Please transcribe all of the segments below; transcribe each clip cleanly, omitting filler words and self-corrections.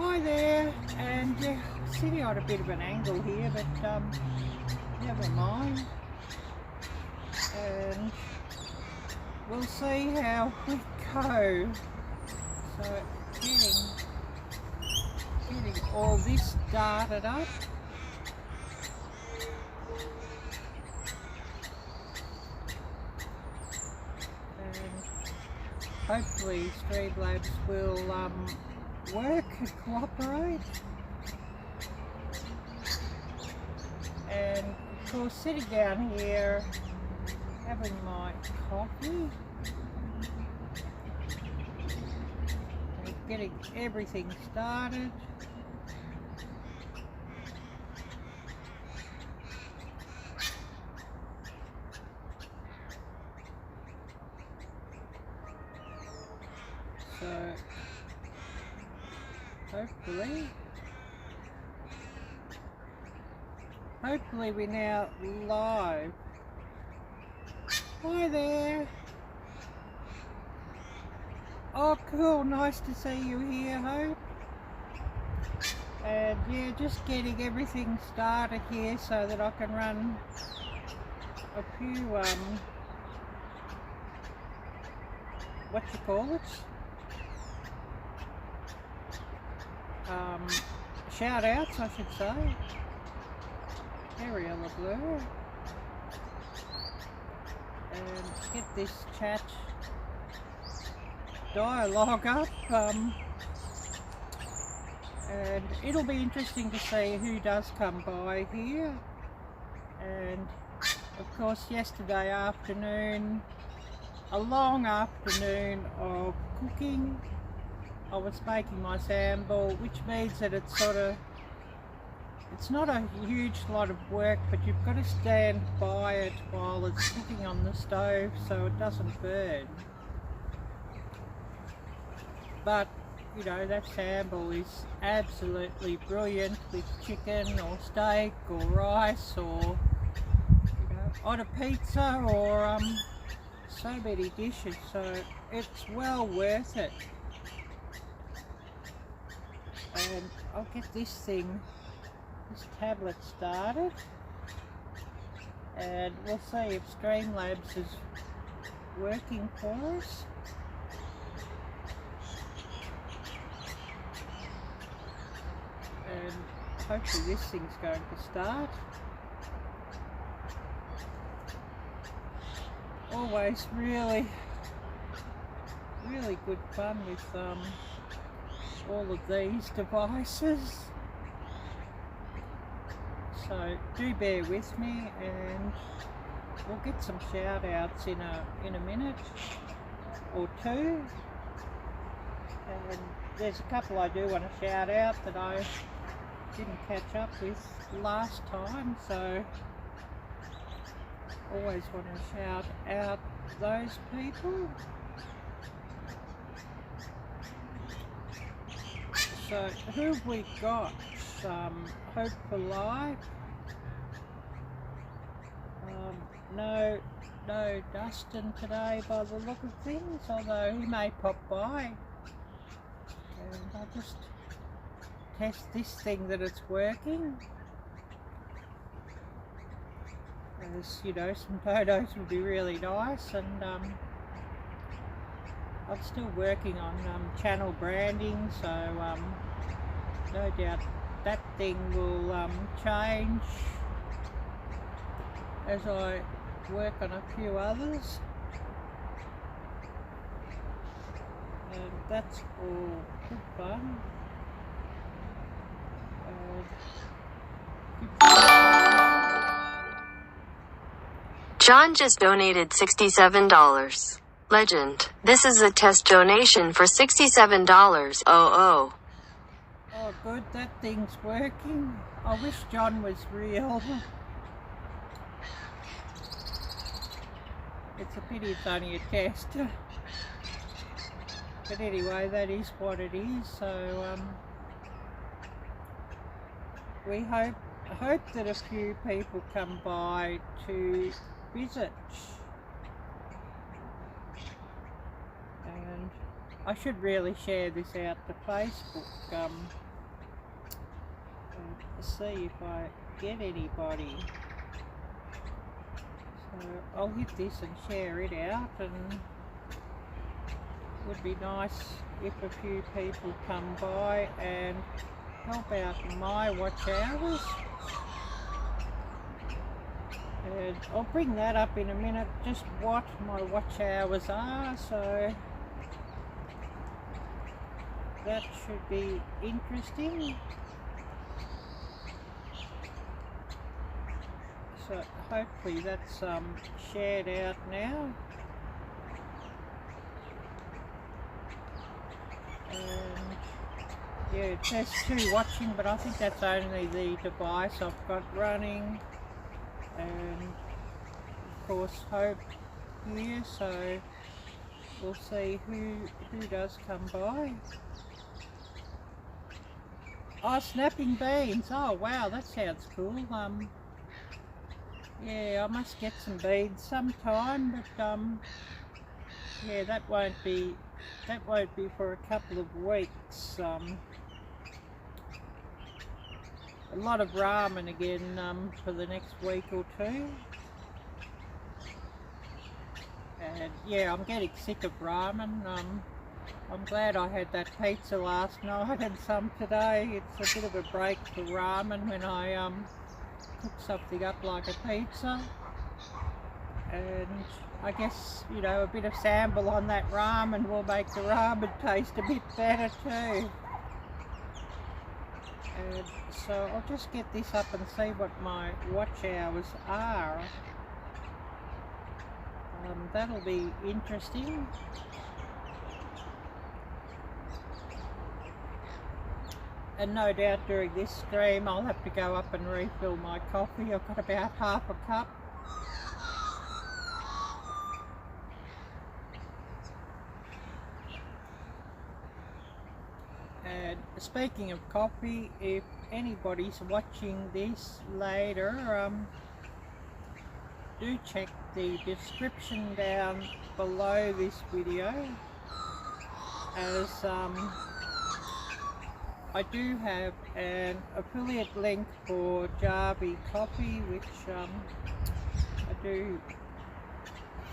Hi there, and sitting on a bit of an angle here, but never mind, and we'll see how we go. So getting all this started up. Hopefully Streamlabs will work and cooperate. And of course, sitting down here having my coffee and getting everything started. So hopefully we're now live. Hi there. Oh cool, nice to see you here, Hope. And yeah, just getting everything started here so that I can run a few what you call it? Shout outs, I should say. Arielle-Viking. And get this chat dialogue up. And it'll be interesting to see who does come by here. And of course, yesterday afternoon, a long afternoon of cooking. I was making my sambal, which means that it's not a huge lot of work, but you've got to stand by it while it's cooking on the stove so it doesn't burn. But you know, that sambal is absolutely brilliant with chicken or steak or rice, or you know, on a pizza, or so many dishes, so it's well worth it. And I'll get this tablet started, and we'll see if Streamlabs is working for us. And hopefully this thing's going to start. Always really good fun with all of these devices. So do bear with me, and we'll get some shout outs in a minute or two. And there's a couple I do want to shout out that I didn't catch up with last time, so always want to shout out those people. So who have we got? Hope for Life. No Dustin today by the look of things, although he may pop by. And I'll just test this thing that it's working. As you know, some photos would be really nice, and I'm still working on channel branding, so no doubt that thing will change as I work on a few others. And that's all good fun. John just donated $67. Legend. This is a test donation for $67. Oh, good, that thing's working. I wish John was real. It's a pity it's only a test. But anyway, that is what it is. So we hope that a few people come by to visit. And I should really share this out to Facebook. see if I get anybody. So I'll hit this and share it out, and it would be nice if a few people come by and help out my watch hours. And I'll bring that up in a minute, just what my watch hours are, so that should be interesting. So hopefully that's shared out now. And yeah, it says 2 watching, but I think that's only the device I've got running. And of course Hope here, so we'll see who does come by. Oh, snapping beans. Oh wow, that sounds cool. Yeah, I must get some beans sometime, but yeah, that won't be for a couple of weeks. A lot of ramen again for the next week or 2. And yeah, I'm getting sick of ramen. I'm glad I had that pizza last night and some today. It's a bit of a break for ramen when I cook something up like a pizza. And I guess, you know, a bit of sambal on that ramen will make the ramen taste a bit better too. And so I'll just get this up and see what my watch hours are. That'll be interesting. And no doubt during this stream I'll have to go up and refill my coffee. I've got about half a cup. And speaking of coffee, if anybody's watching this later, do check the description down below this video, as I do have an affiliate link for Jarvie Coffee, which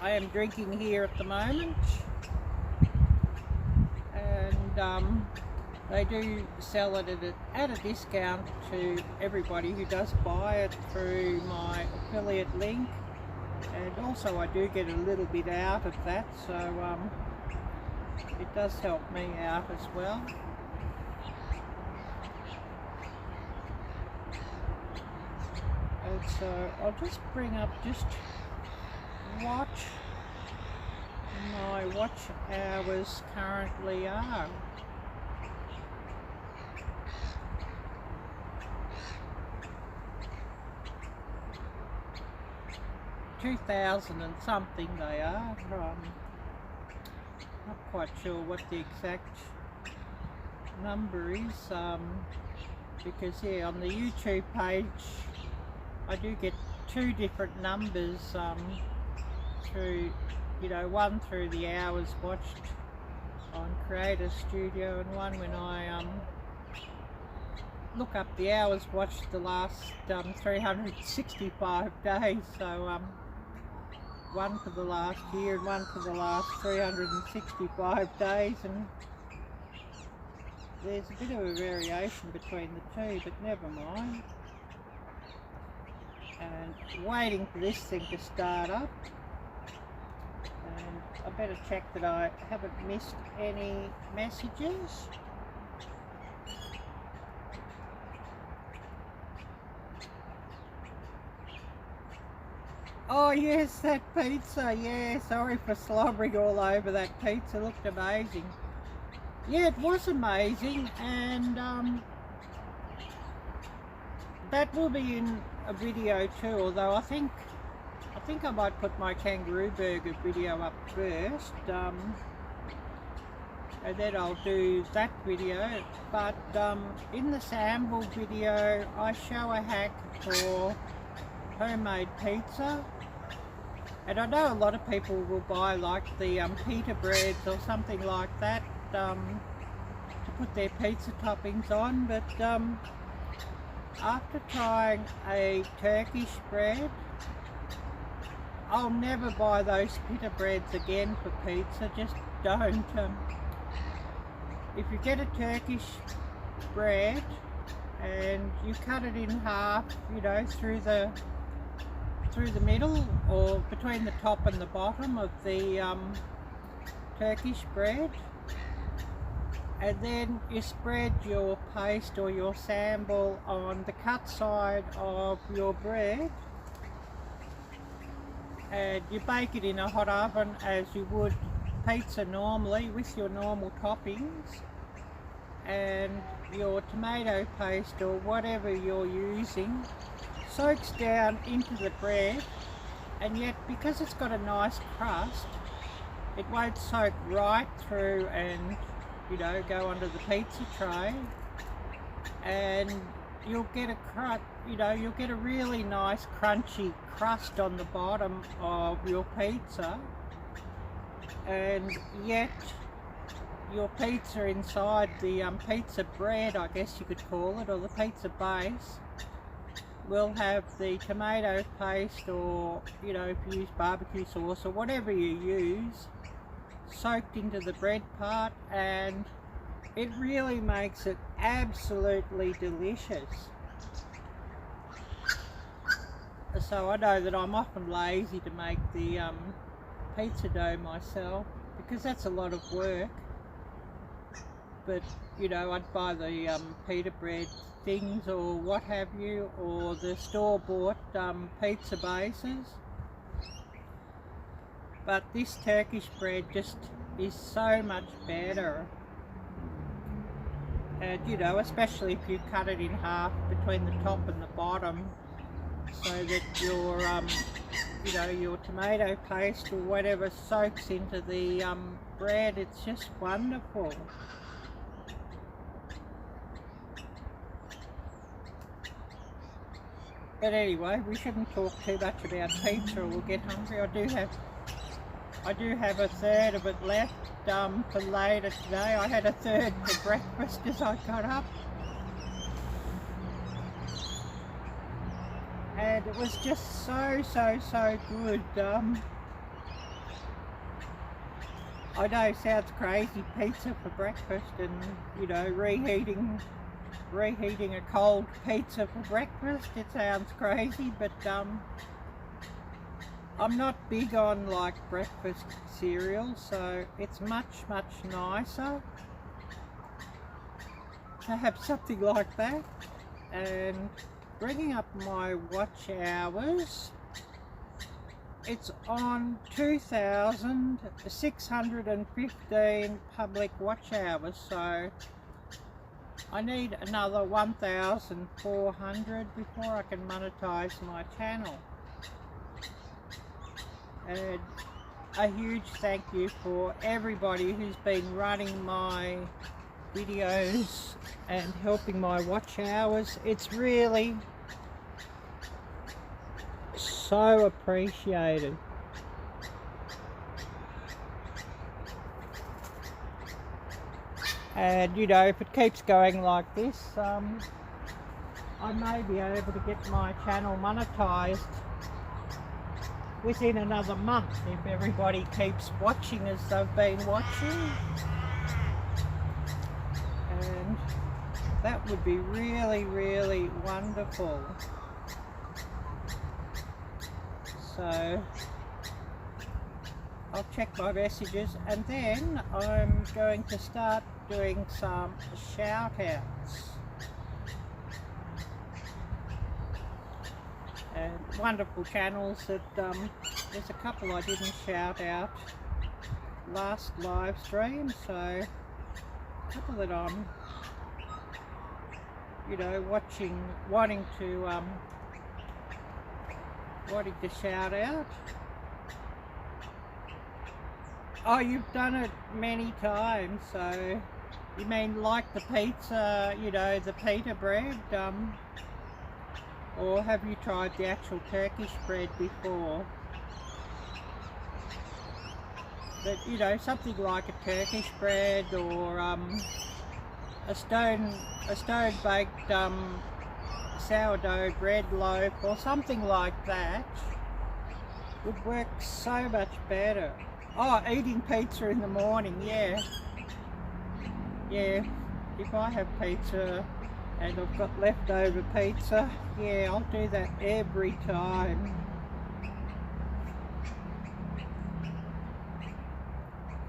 I am drinking here at the moment, and they do sell it at a discount to everybody who does buy it through my affiliate link, and also I do get a little bit out of that, so it does help me out as well. And so I'll just bring up just what my watch hours currently are. $2,000 and something they are. Not quite sure what the exact number is, because yeah, on the YouTube page I do get 2 different numbers through, you know, one through the hours watched on Creator Studio, and one when I look up the hours watched the last 365 days, so one for the last year and one for the last 365 days, and there's a bit of a variation between the 2, but never mind. And waiting for this thing to start up, and I better check that I haven't missed any messages. Oh yes, that pizza, yeah, sorry for slobbering all over that pizza, looked amazing. Yeah, it was amazing, and that will be in a video too, although I think I might put my kangaroo burger video up first, and then I'll do that video. But in the sample video I show a hack for homemade pizza, and I know a lot of people will buy like the pita breads or something like that to put their pizza toppings on, but after trying a Turkish bread, I'll never buy those pita breads again for pizza. Just don't. If you get a Turkish bread and you cut it in half, you know, through the middle or between the top and the bottom of the Turkish bread, and then you spread your paste or your sambal on the cut side of your bread, and you bake it in a hot oven as you would pizza normally with your normal toppings, and your tomato paste or whatever you're using soaks down into the bread, and yet because it's got a nice crust, it won't soak right through and, you know, go onto the pizza tray, and you'll get a crust, you know, you'll get a really nice crunchy crust on the bottom of your pizza, and yet your pizza inside the pizza bread, I guess you could call it, or the pizza base, will have the tomato paste, or, you know, if you use barbecue sauce or whatever you use, soaked into the bread part, and it really makes it absolutely delicious. So I know that I'm often lazy to make the pizza dough myself, because that's a lot of work, but, you know, I'd buy the pita bread things or what have you, or the store-bought pizza bases. But this Turkish bread just is so much better, and, you know, especially if you cut it in half between the top and the bottom, so that your you know, your tomato paste or whatever soaks into the bread. It's just wonderful. But anyway, we shouldn't talk too much about pizza or we'll get hungry. I do have a third of it left for later today. I had a third for breakfast as I got up, and it was just so good. I know it sounds crazy, pizza for breakfast, and, you know, reheating a cold pizza for breakfast. It sounds crazy, but I'm not big on, like, breakfast cereal, so it's much nicer to have something like that. And bringing up my watch hours, it's on 2,615 public watch hours, so I need another 1,400 before I can monetize my channel. And a huge thank you for everybody who's been running my videos and helping my watch hours. It's really so appreciated. And, you know, if it keeps going like this, I may be able to get my channel monetized within another month if everybody keeps watching as they've been watching. And that would be really wonderful. So I'll check my messages, and then I'm going to start doing some shout outs. And wonderful channels that there's a couple I didn't shout out last live stream, so a couple that I'm, you know, watching, wanting to shout out. Oh, you've done it many times, so you mean like the pizza, you know, the pita bread, or have you tried the actual Turkish bread before? But, you know, something like a Turkish bread, or a stone baked sourdough bread loaf or something like that would work so much better. Oh, eating pizza in the morning, yeah. Yeah, if I have pizza and I've got leftover pizza, yeah, I'll do that every time.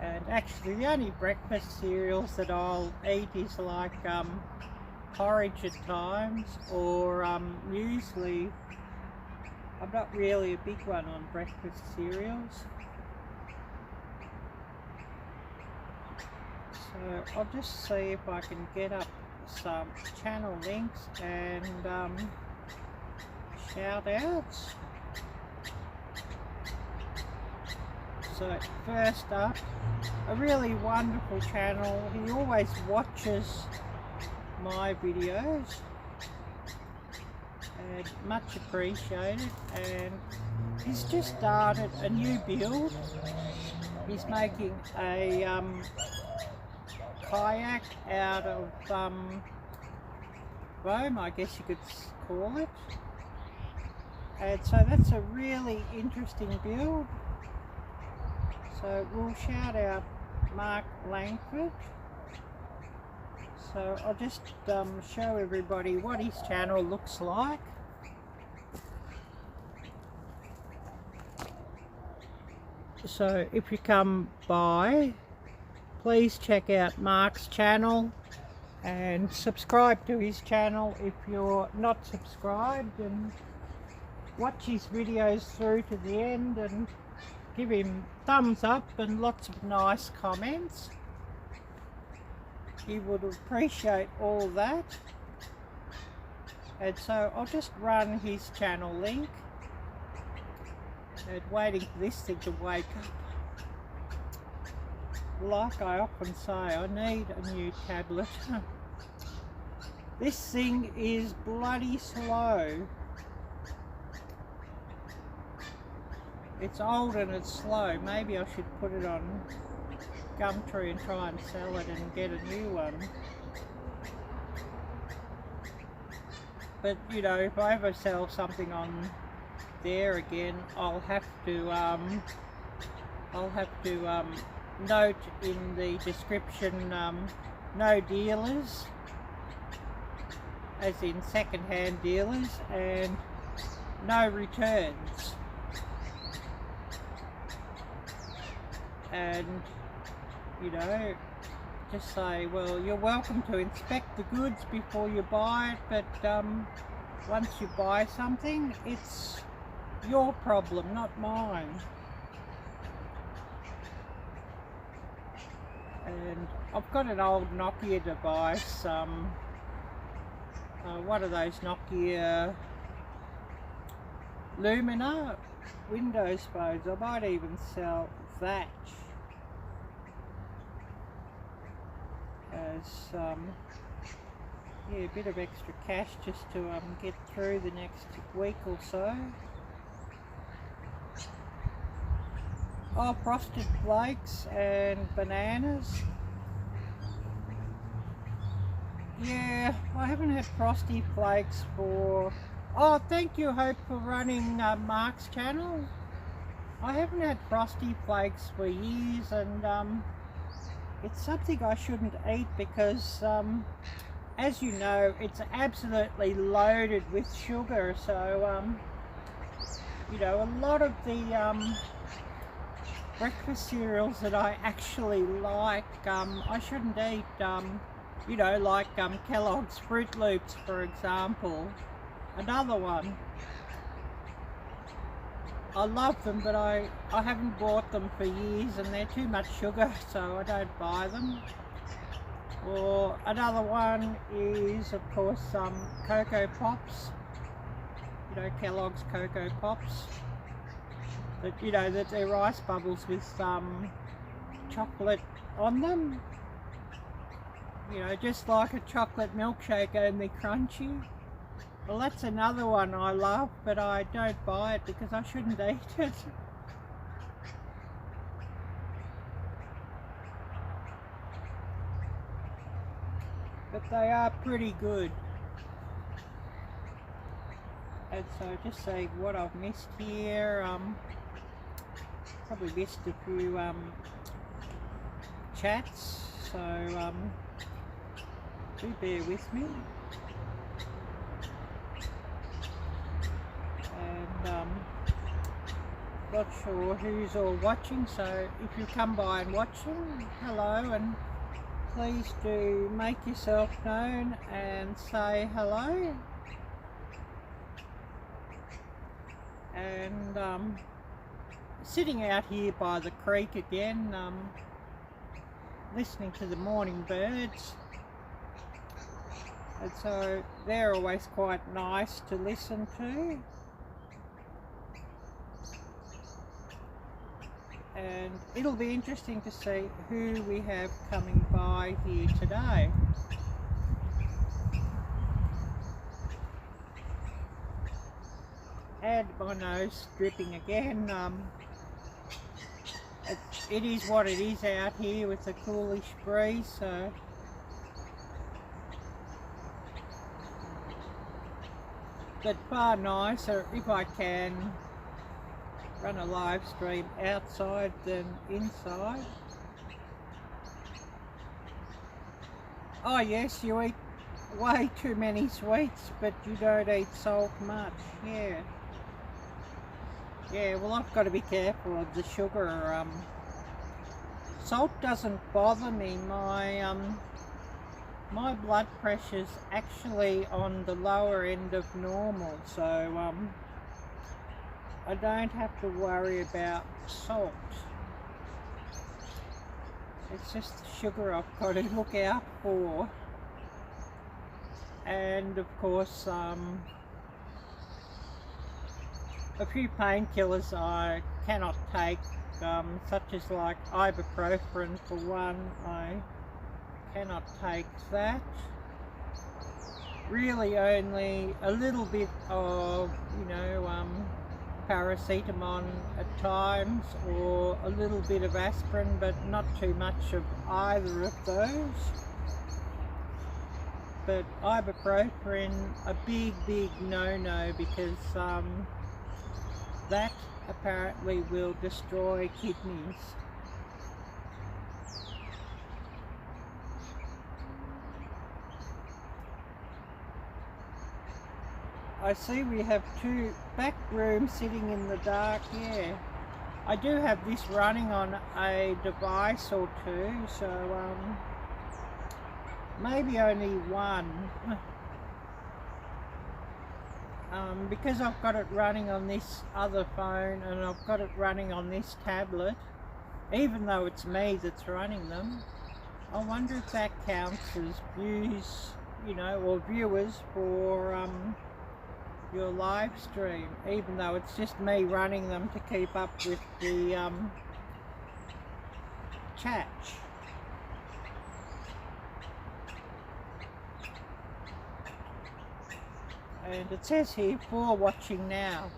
And actually the only breakfast cereals that I'll eat is like porridge at times, or muesli. I'm not really a big one on breakfast cereals. So I'll just see if I can get up some channel links and shout outs. So first up, a really wonderful channel. He always watches my videos and much appreciated, and he's just started a new build. He's making a kayak out of foam, I guess you could call it, and so that's a really interesting build. So we'll shout out Mark Lankford. So I'll just show everybody what his channel looks like. So if you come by, please check out Mark's channel and subscribe to his channel if you're not subscribed, and watch his videos through to the end and give him thumbs up and lots of nice comments. He would appreciate all that. And so I'll just run his channel link, and waiting for this thing to wake up. Like I often say, I need a new tablet. This thing is bloody slow. It's old and it's slow. Maybe I should put it on Gumtree and try and sell it and get a new one. But you know, if I ever sell something on there again, I'll have to note in the description no dealers, as in second-hand dealers, and no returns. And you know, just say, well, you're welcome to inspect the goods before you buy it, but once you buy something, it's your problem, not mine. And I've got an old Nokia device, one of those Nokia Lumina Windows phones. I might even sell that as yeah, a bit of extra cash just to get through the next week or so. Oh, frosted flakes and bananas. Yeah, I haven't had frosty flakes for... Oh, thank you, Hope, for running Mark's channel. I haven't had frosty flakes for years, and it's something I shouldn't eat because, as you know, it's absolutely loaded with sugar. So, you know, a lot of the breakfast cereals that I actually like, I shouldn't eat. You know, like Kellogg's Fruit Loops, for example. Another one. I love them, but I haven't bought them for years, and they're too much sugar, so I don't buy them. Or another one is, of course, Cocoa Pops. You know, Kellogg's Cocoa Pops. That, you know, that they're rice bubbles with chocolate on them. You know, just like a chocolate milkshake, only crunchy. Well, that's another one I love, but I don't buy it because I shouldn't eat it. But they are pretty good. And so just see what I've missed here. Probably missed a few chats, so do bear with me. And not sure who's all watching, so if you come by and watching, hello, and please do make yourself known and say hello. And sitting out here by the creek again, listening to the morning birds, and so they're always quite nice to listen to. And it'll be interesting to see who we have coming by here today. And my nose dripping again. It is what it is out here with the coolish breeze, so but far nicer if I can run a live stream outside than inside. Oh yes, you eat way too many sweets, but you don't eat salt much. Yeah, well, I've got to be careful of the sugar. Salt doesn't bother me. My blood pressure's actually on the lower end of normal, so I don't have to worry about salt. It's just the sugar I've got to look out for. And of course, a few painkillers I cannot take, such as like ibuprofen for one. I cannot take that. Really only a little bit of, paracetamol at times, or a little bit of aspirin, but not too much of either of those. But ibuprofen, a big no-no, because that apparently will destroy kidneys. I see we have two back rooms sitting in the dark. Yeah, I do have this running on a device or two, so maybe only one. Because I've got it running on this other phone and I've got it running on this tablet, even though it's me that's running them. I wonder if that counts as views, or viewers for your live stream, even though it's just me running them to keep up with the chat. And it says here 4 watching now,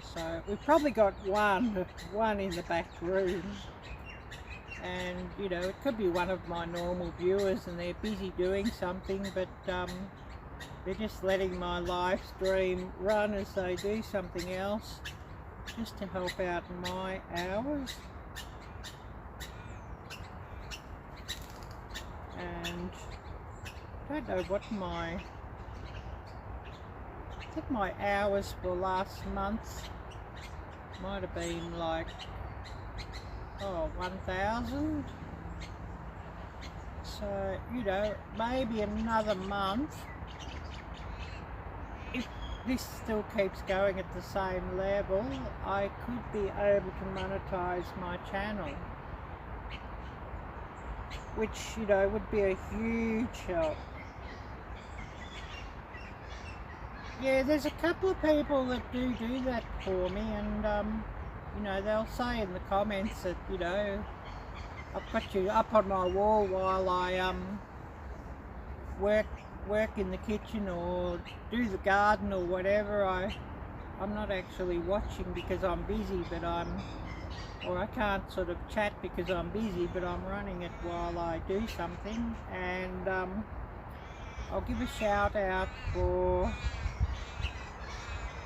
so we've probably got one in the back room, and it could be one of my normal viewers and they're busy doing something, but they're just letting my live stream run as they do something else, just to help out my hours. And I don't know what I think my hours for last month might have been like 1,000. So maybe another month, if this still keeps going at the same level, I could be able to monetize my channel, which would be a huge help. Yeah, there's a couple of people that do that for me, and they'll say in the comments that I've got you up on my wall while I work in the kitchen or do the garden or whatever. I'm not actually watching because I'm busy, but I can't sort of chat because I'm busy, but I'm running it while I do something. And I'll give a shout out for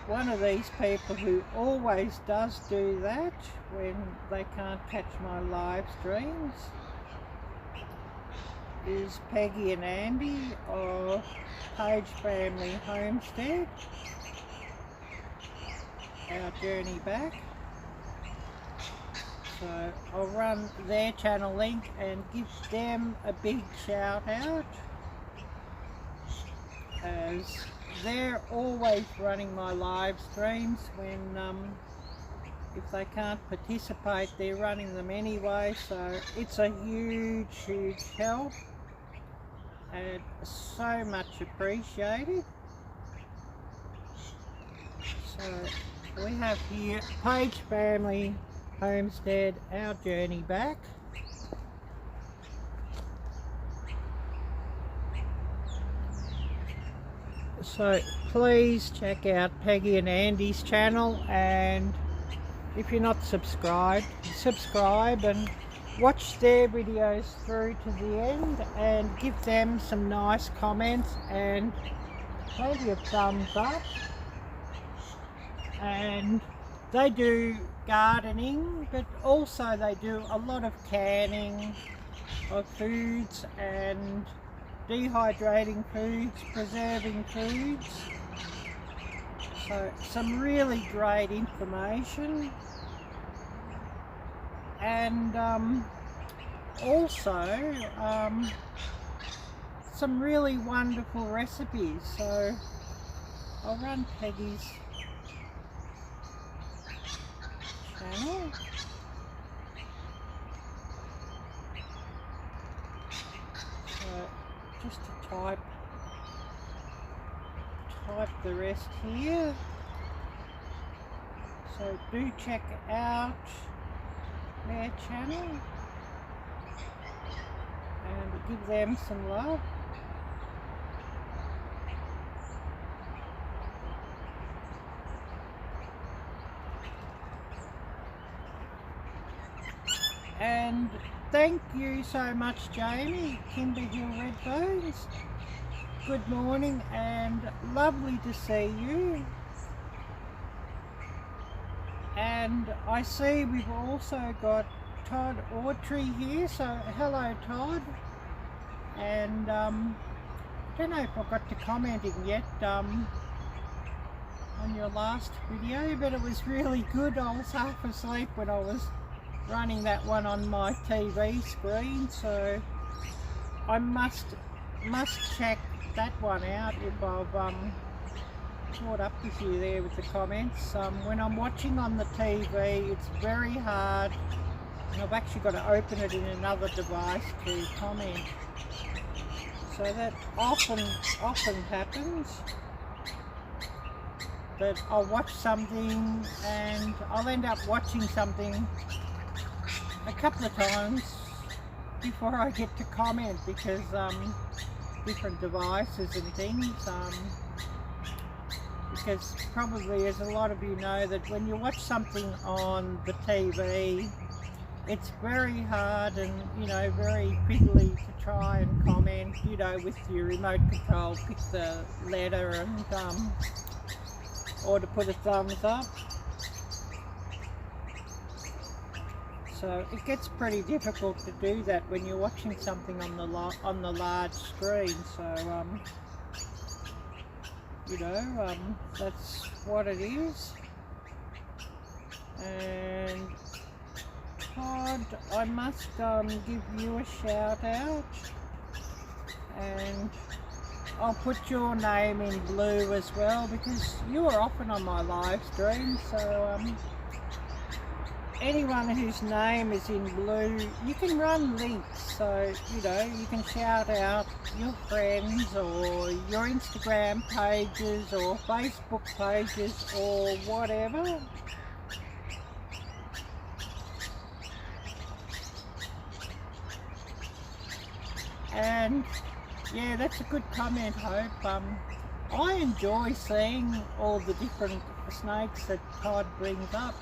one of these people who always does do that when they can't catch my live streams is Peggy and Andy of Page Family Homestead, Our Journey Back. So I'll run their channel link and give them a big shout out, as they're always running my live streams when if they can't participate, they're running them anyway, so it's a huge help and so much appreciated. So we have here Page Family Homestead, Our Journey Back. So please check out Peggy and Andy's channel, and if you're not subscribed, subscribe and watch their videos through to the end and give them some nice comments and plenty of thumbs up. And they do gardening, but also they do a lot of canning of foods and dehydrating foods, preserving foods. So some really great information, and also some really wonderful recipes. So I'll run Peggy's channel. So just to type the rest here. So do check out their channel and give them some love. And thank you so much, Jamie, Kimberhill Redbones. Good morning and lovely to see you. And I see we've also got Todd Autry here, so hello Todd. And I don't know if I got to commenting yet on your last video, but it was really good. I was half asleep when I was running that one on my TV screen, so I must check that one out if I've caught up with you there with the comments. When I'm watching on the TV, it's very hard, and I've actually got to open it in another device to comment. So that often happens, that I'll watch something and I'll end up watching something a couple of times before I get to comment, because different devices and things, because probably as a lot of you know, that when you watch something on the TV, it's very hard and, you know, very fiddly to try and comment, you know, with your remote control, pick the letter and or to put a thumbs up. So it gets pretty difficult to do that when you're watching something on the large screen. So you know, that's what it is. And Todd, I must give you a shout out, and I'll put your name in blue as well, because you are often on my live stream. So anyone whose name is in blue, you can run links, so you know, you can shout out your friends or your Instagram pages or Facebook pages or whatever. And yeah, that's a good comment, Hope. I enjoy seeing all the different snakes that Todd brings up.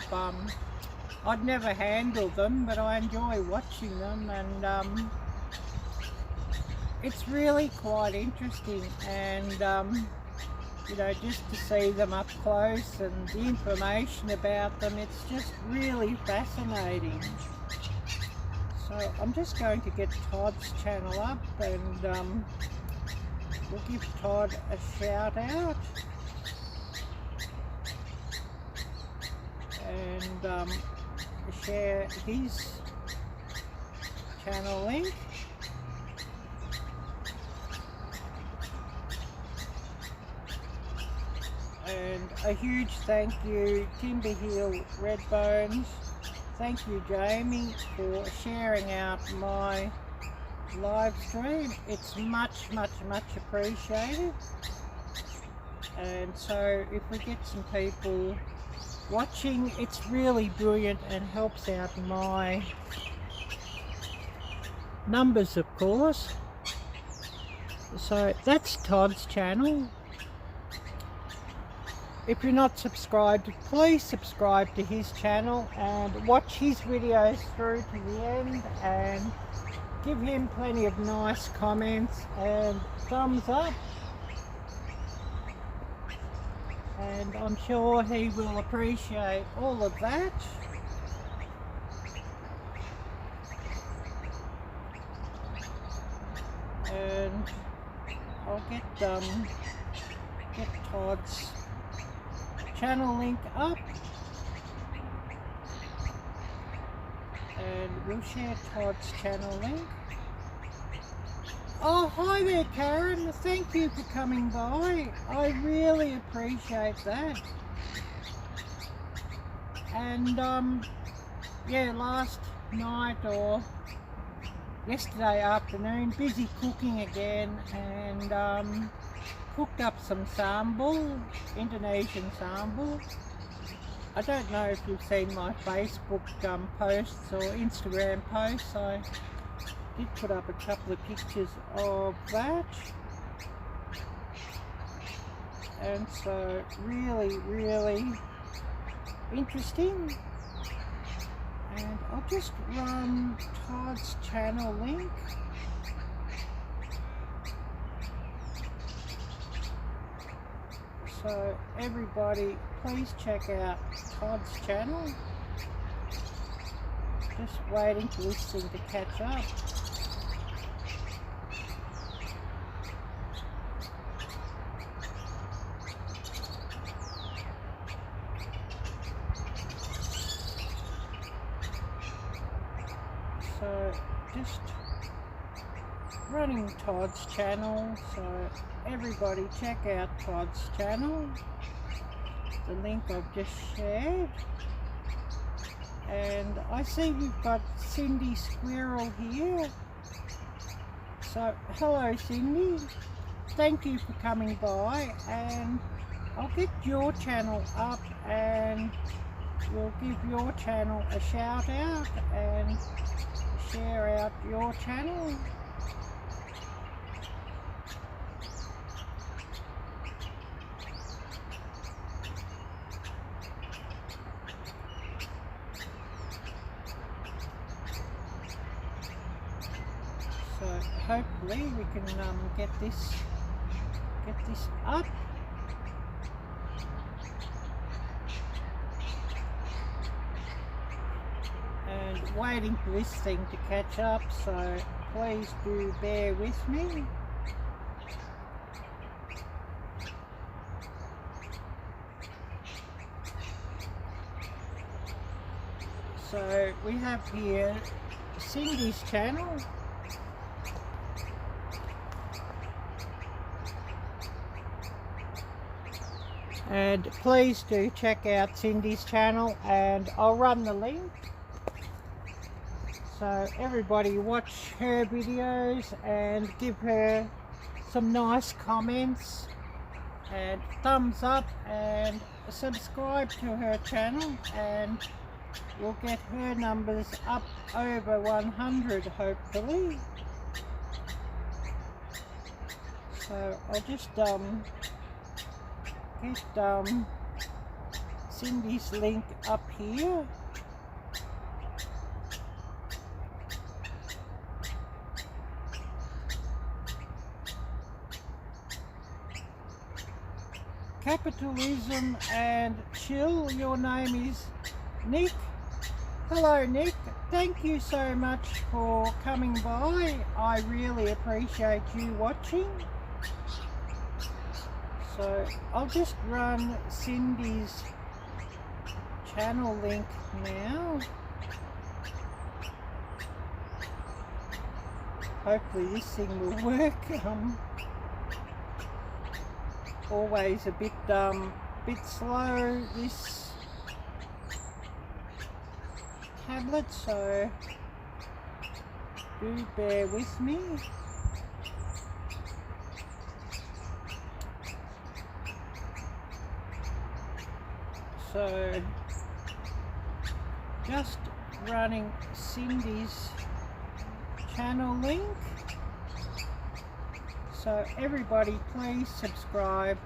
I'd never handle them, but I enjoy watching them, and it's really quite interesting. And you know, just to see them up close and the information about them. It's just really fascinating. So I'm just going to get Todd's channel up, and we'll give Todd a shout out, and share his channel link. And a huge thank you, Timber Heel Redbones. Thank you, Jamie, for sharing out my live stream. It's much, much, much appreciated. And so if we get some people watching, it's really brilliant and helps out my numbers, of course. So that's Todd's channel. If you're not subscribed, please subscribe to his channel and watch his videos through to the end, and give him plenty of nice comments and thumbs up. And I'm sure he will appreciate all of that. And I'll get Todd's channel link up, and we'll share Todd's channel link. Oh, hi there, Karen. Thank you for coming by. I really appreciate that. And yeah, last night or yesterday afternoon, busy cooking again, and cooked up some sambal, Indonesian sambal. I don't know if you've seen my Facebook posts or Instagram posts. I did put up a couple of pictures of that. And so really, really interesting. And I'll just run Todd's channel link. So everybody, please check out Todd's channel. Just waiting for this thing to catch up. So just running Todd's channel, so everybody check out Todd's channel, the link I've just shared. And I see we've got Cindy Squirrel here, so hello Cindy, thank you for coming by, and I'll get your channel up and we'll give your channel a shout out and share out your channel. So hopefully we can get this up. And waiting for this thing to catch up, so please do bear with me. So we have here Cindy's channel. And please do check out Cindy's channel, and I'll run the link. So everybody watch her videos and give her some nice comments and thumbs up, and subscribe to her channel, and we'll get her numbers up over 100 hopefully. So I'll just get Cindy's link up here. capitalism and chill. Your name is Nick. Hello Nick, thank you so much for coming by. I really appreciate you watching. So I'll just run Cindy's channel link now. Hopefully this thing will work. Always a bit slow, this tablet, so do bear with me. So just running Cindy's channel link. So everybody please subscribe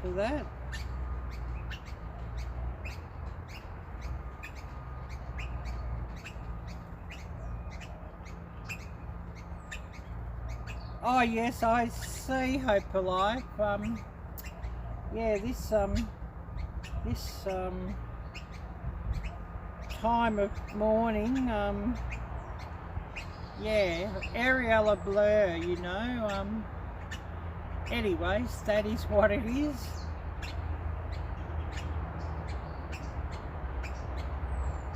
to that. Oh yes, I see, Hope Alive. Yeah, this time of morning, yeah, Arielle blur, you know. Anyways, that is what it is.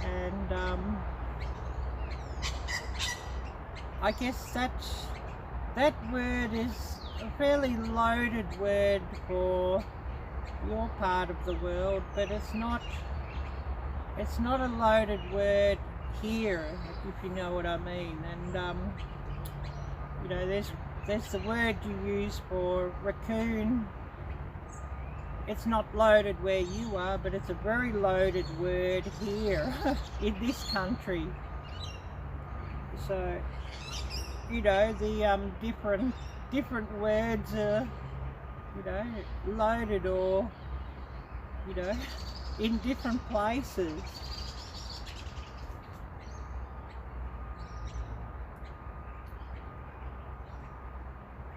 And I guess that word is a fairly loaded word for your part of the world, but it's not a loaded word here, if you know what I mean. And you know, there's the word you use for raccoon. It's not loaded where you are, but it's a very loaded word here in this country. So you know, the different words are, you know, loaded, or you know, in different places.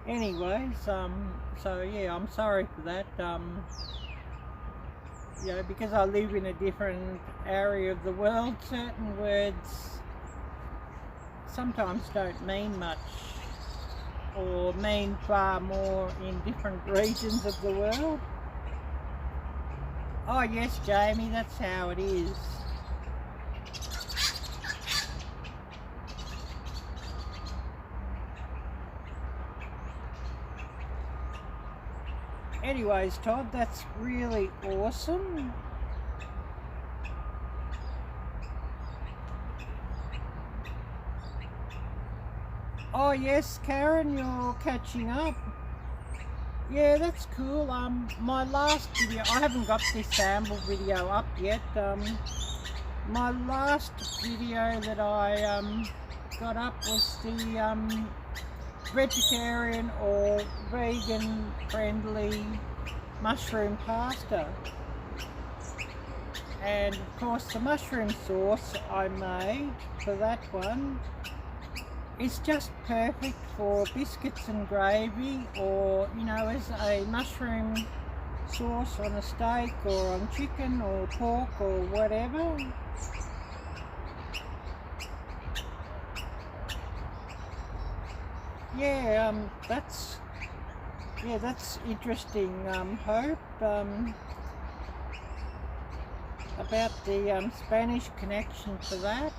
Anyways, so yeah, I'm sorry for that. You know, because I live in a different area of the world, certain words sometimes don't mean much, or mean far more in different regions of the world. Oh yes, Jamie, that's how it is. Anyways, Todd, that's really awesome. Oh yes, Karen, you're catching up. Yeah, that's cool. My last video, I haven't got this sample video up yet. My last video that I got up was the vegetarian or vegan friendly mushroom pasta. And of course the mushroom sauce I made for that one, it's just perfect for biscuits and gravy, or you know, as a mushroom sauce on a steak or on chicken or pork or whatever. Yeah, that's interesting, Hope, about the Spanish connection to that.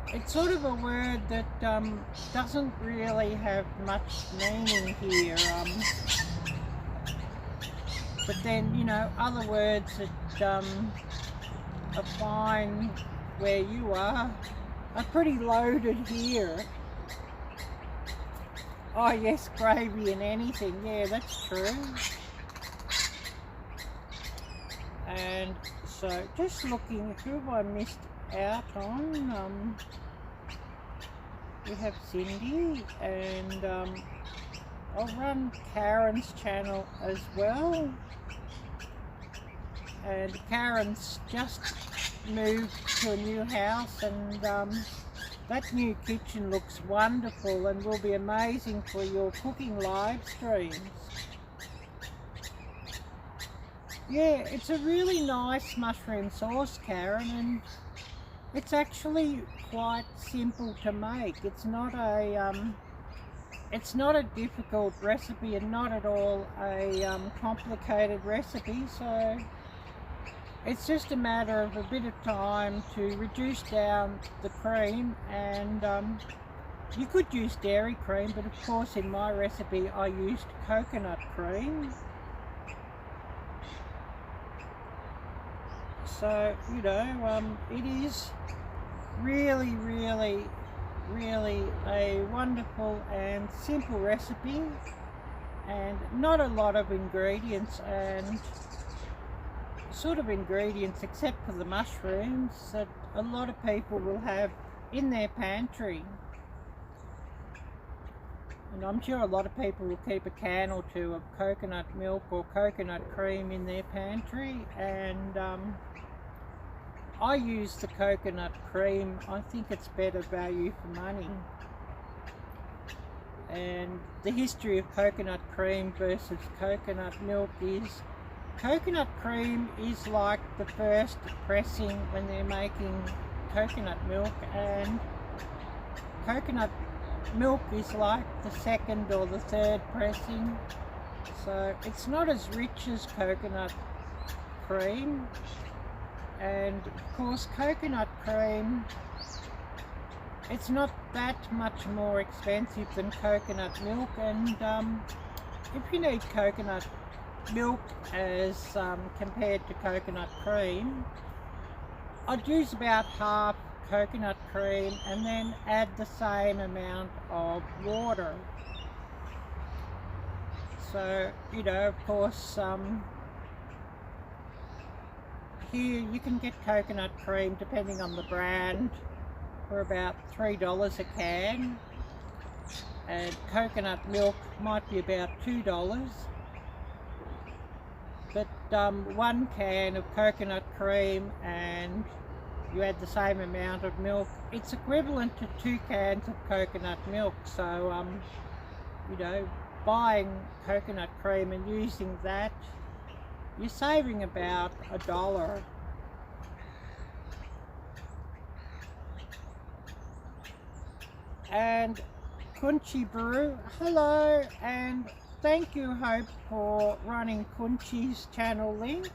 It's sort of a word that doesn't really have much meaning here, but then, you know, other words that are fine where you are pretty loaded here. Oh yes, gravy and anything, yeah, that's true. And so just looking, who have I missed out on? We have Cindy, and I'll run Karen's channel as well. And Karen's just moved to a new house, and that new kitchen looks wonderful and will be amazing for your cooking live streams. Yeah, it's a really nice mushroom sauce, Karen, and it's actually quite simple to make. It's not a difficult recipe and not at all a complicated recipe, so it's just a matter of a bit of time to reduce down the cream, and you could use dairy cream, but of course in my recipe I used coconut cream. So, you know, it is really a wonderful and simple recipe, and not a lot of ingredients, and sort of ingredients except for the mushrooms that a lot of people will have in their pantry. And I'm sure a lot of people will keep a can or two of coconut milk or coconut cream in their pantry, and I use the coconut cream. I think it's better value for money. And the history of coconut cream versus coconut milk is, coconut cream is like the first pressing when they're making coconut milk, and coconut milk is like the second or the third pressing. So it's not as rich as coconut cream. And of course coconut cream, it's not that much more expensive than coconut milk, and if you need coconut milk as compared to coconut cream, I'd use about half coconut cream and then add the same amount of water. So, you know, of course here you can get coconut cream, depending on the brand, for about $3 a can, and coconut milk might be about $2. But one can of coconut cream and you add the same amount of milk, it's equivalent to 2 cans of coconut milk. So you know, buying coconut cream and using that, you're saving about $1. And Kunchi Brew, hello, and thank you, Hope, for running Kunchi's channel link.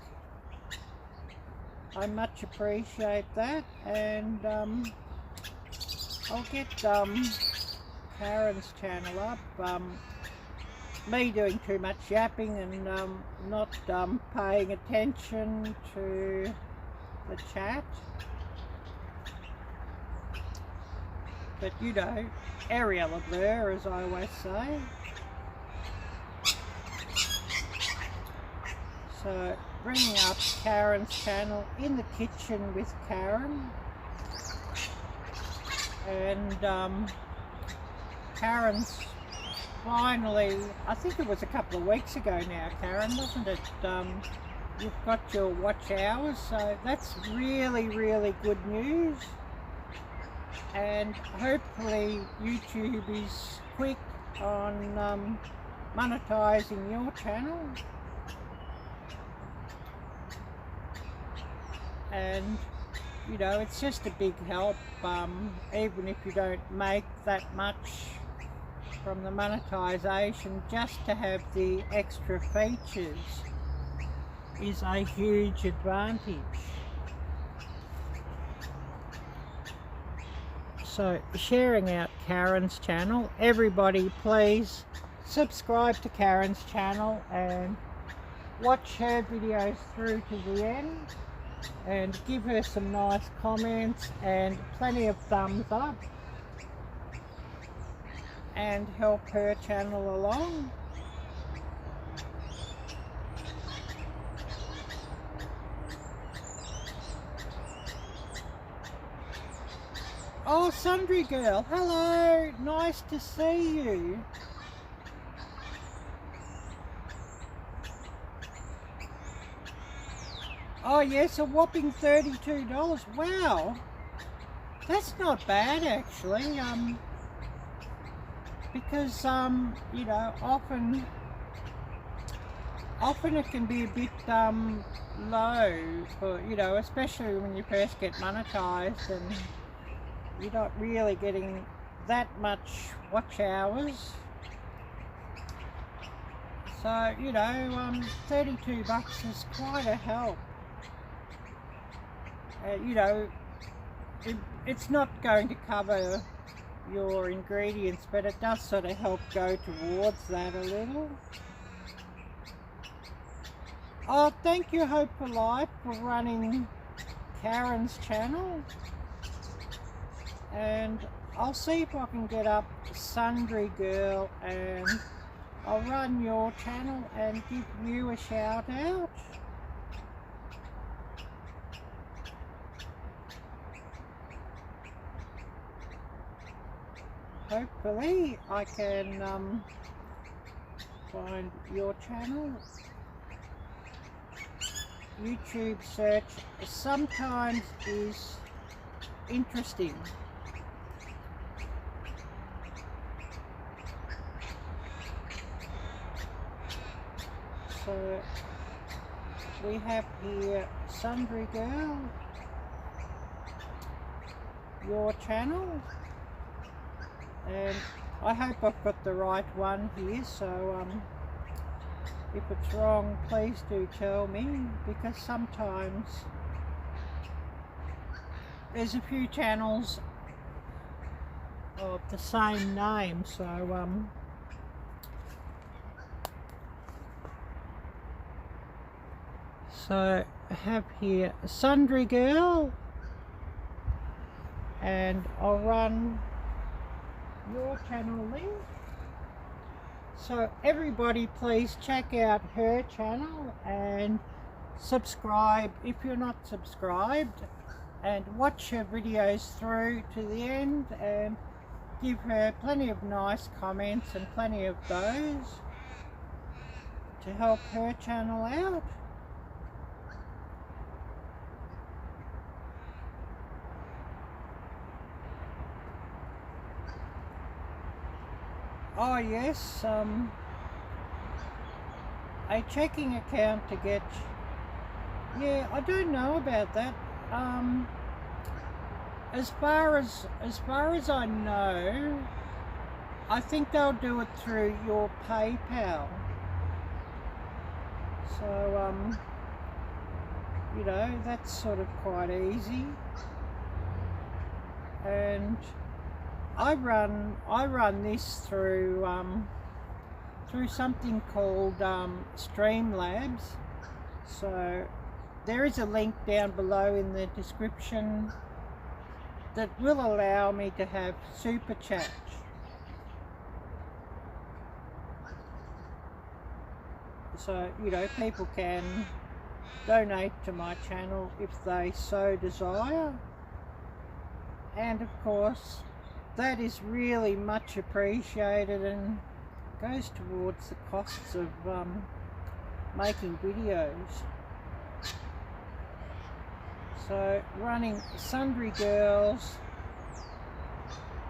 I much appreciate that, and I'll get Karen's channel up. Me doing too much yapping and not paying attention to the chat. But you know, Arielle-Viking, as I always say. So, bringing up Karen's channel, In the Kitchen with Karen. And Karen's finally, I think it was a couple of weeks ago now, Karen, wasn't it? You've got your watch hours, so that's really good news. And hopefully YouTube is quick on monetizing your channel. And you know, it's just a big help, even if you don't make that much from the monetization. Just to have the extra features is a huge advantage. So, sharing out Karen's channel, everybody please subscribe to Karen's channel and watch her videos through to the end, and give her some nice comments and plenty of thumbs up, and help her channel along. Oh, Sundry Girl, hello, nice to see you. Oh yes, a whopping $32, wow. That's not bad actually, because you know, often it can be a bit low for, you know, especially when you first get monetized and you're not really getting that much watch hours. So, you know, 32 bucks is quite a help. You know, it's not going to cover your ingredients, but it does sort of help go towards that a little. Oh, thank you, Hope for Life, for running Karen's channel. And I'll see if I can get up Sundry Girl, and I'll run your channel and give you a shout out. Hopefully I can find your channel. YouTube search sometimes is interesting. So we have here Sundry Girl, your channel, and I hope I've got the right one here, so if it's wrong, please do tell me, because sometimes there's a few channels of the same name, so so I have here Sundry Girl, and I'll run your channel link. So everybody please check out her channel and subscribe if you're not subscribed, and watch her videos through to the end and give her plenty of nice comments and plenty of those to help her channel out. Oh yes, a checking account to get, yeah, I don't know about that. As far as I know, I think they'll do it through your PayPal. So you know, that's sort of quite easy. And I run this through something called Streamlabs. So there is a link down below in the description that will allow me to have super chat. So, you know, people can donate to my channel if they so desire, and of course that is really much appreciated and goes towards the costs of making videos. So running Sundry Girls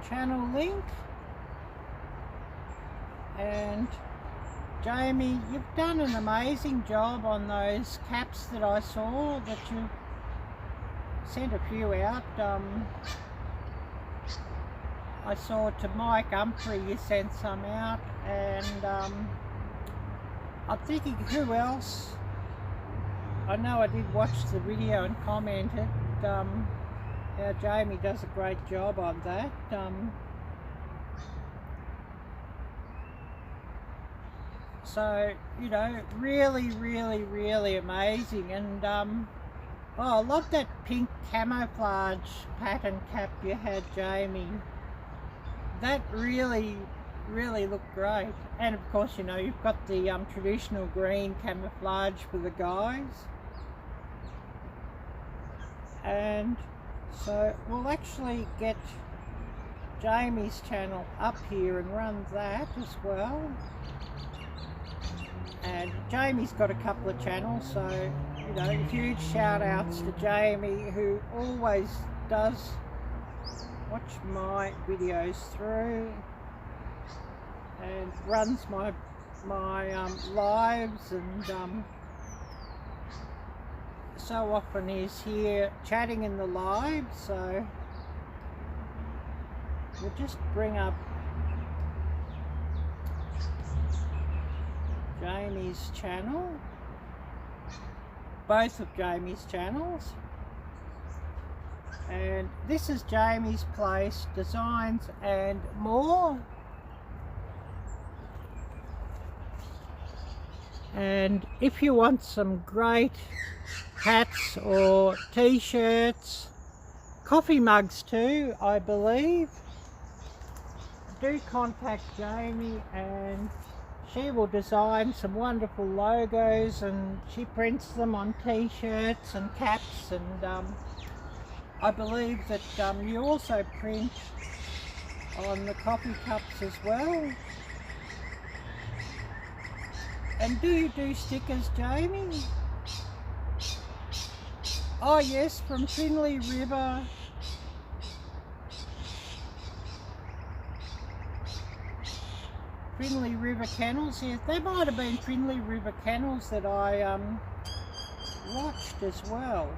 channel link. And Jamie, you've done an amazing job on those caps that I saw, that you sent a few out. I saw to Mike Humphrey you sent some out, and I'm thinking who else. I know I did watch the video and commented how Jamie does a great job on that. So, you know, really amazing. And oh, I love that pink camouflage pattern cap you had, Jamie. That really looked great. And of course, you know, you've got the traditional green camouflage for the guys. And so we'll actually get Jamie's channel up here and run that as well. And Jamie's got a couple of channels, so, you know, huge shout outs to Jamie, who always does watch my videos through and runs my lives, and so often is here chatting in the live. So we'll just bring up Jamie's channel, both of Jamie's channels, and this is Jamie's Place Designs and More. And if you want some great hats or t-shirts, coffee mugs too, I believe, do contact Jamie, and she will design some wonderful logos, and she prints them on t-shirts and caps, and I believe that you also print on the coffee cups as well. And do you do stickers, Jamie? Oh yes, from Finley River. Finley River Kennels, yes, they might have been Finley River Kennels that I watched as well.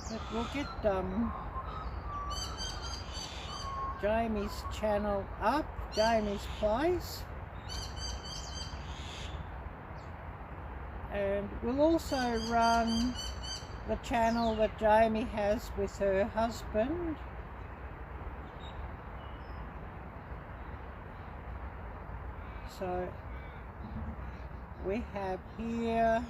But we'll get Jamie's channel up, Jamie's Place, and we'll also run the channel that Jamie has with her husband. So we have here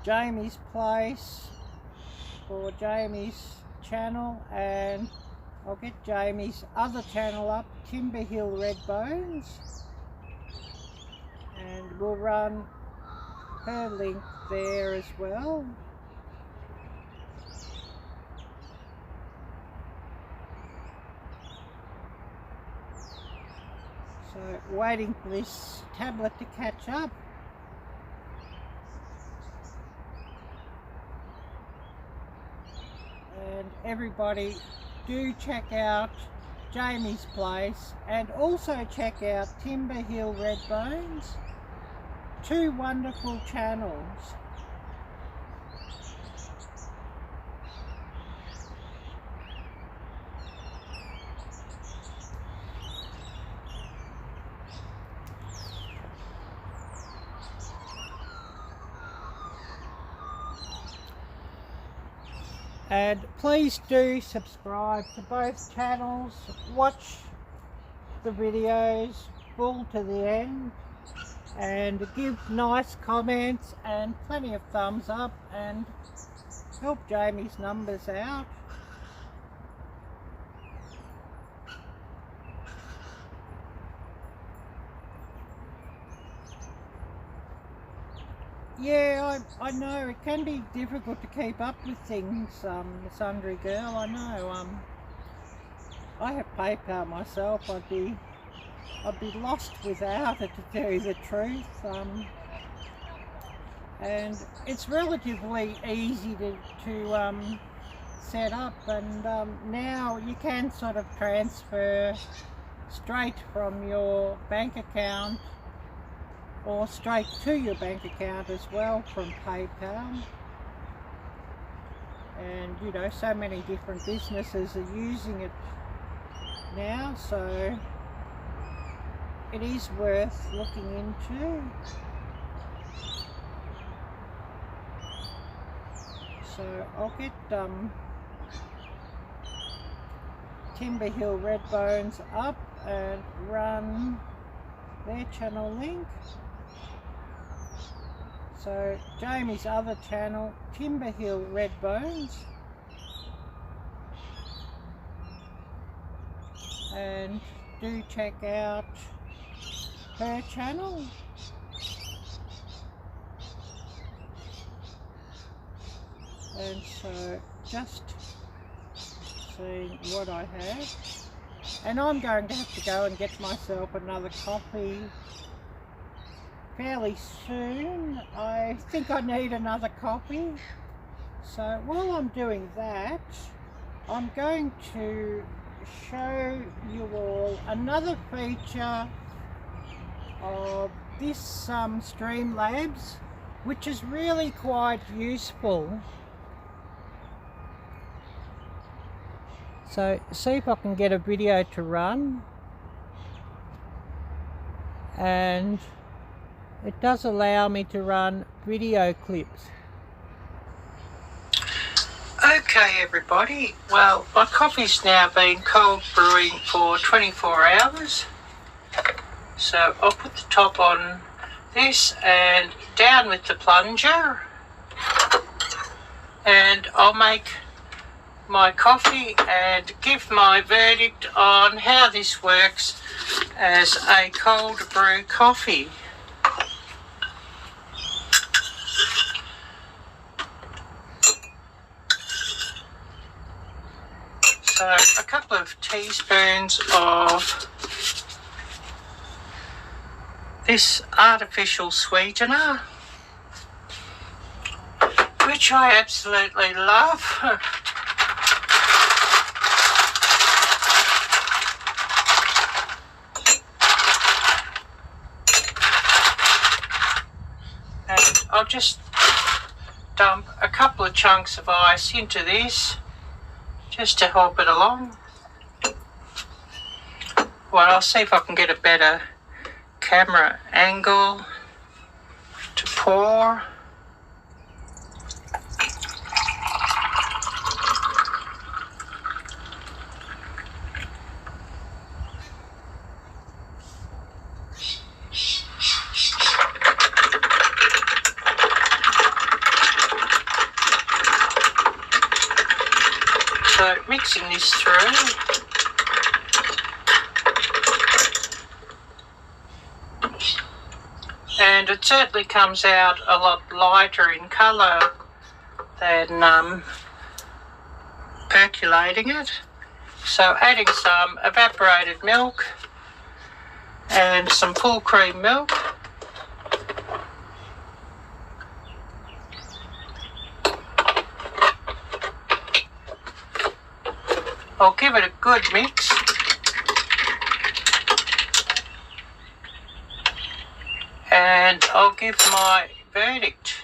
Jamie's Place for Jamie's channel, and I'll get Jamie's other channel up, Timber Hill Red Bones, and we'll run her link there as well. So waiting for this tablet to catch up. And everybody do check out Jamie's Place, and also check out Timber Hill Red Bones, two wonderful channels. And please do subscribe to both channels, watch the videos full to the end, and give nice comments and plenty of thumbs up, and help Jamie's numbers out. Yeah, I know it can be difficult to keep up with things, Sundry Girl. I know. I have PayPal myself. I'd be lost without it, to tell you the truth. And it's relatively easy to set up, and now you can sort of transfer straight from your bank account, or straight to your bank account as well from PayPal. And you know, so many different businesses are using it now, so it is worth looking into. So I'll get Timber Hill Red Bones up and run their channel link. So Jamie's other channel, Timber Hill Red Bones, and do check out her channel. And so just seeing what I have, and I'm going to have to go and get myself another coffee fairly soon. I think I need another copy. So while I'm doing that, I'm going to show you all another feature of this Streamlabs, which is really quite useful. So see if I can get a video to run, and it does allow me to run video clips. Okay everybody, well my coffee's now been cold brewing for 24 hours. So I'll put the top on this and down with the plunger, and I'll make my coffee and give my verdict on how this works as a cold brew coffee. So a couple of teaspoons of this artificial sweetener, which I absolutely love. And I'll just dump a couple of chunks of ice into this just to help it along. Well, I'll see if I can get a better camera angle to pour. So mixing this through. And it certainly comes out a lot lighter in colour than percolating it. So adding some evaporated milk and some full cream milk. I'll give it a good mix. And I'll give my verdict.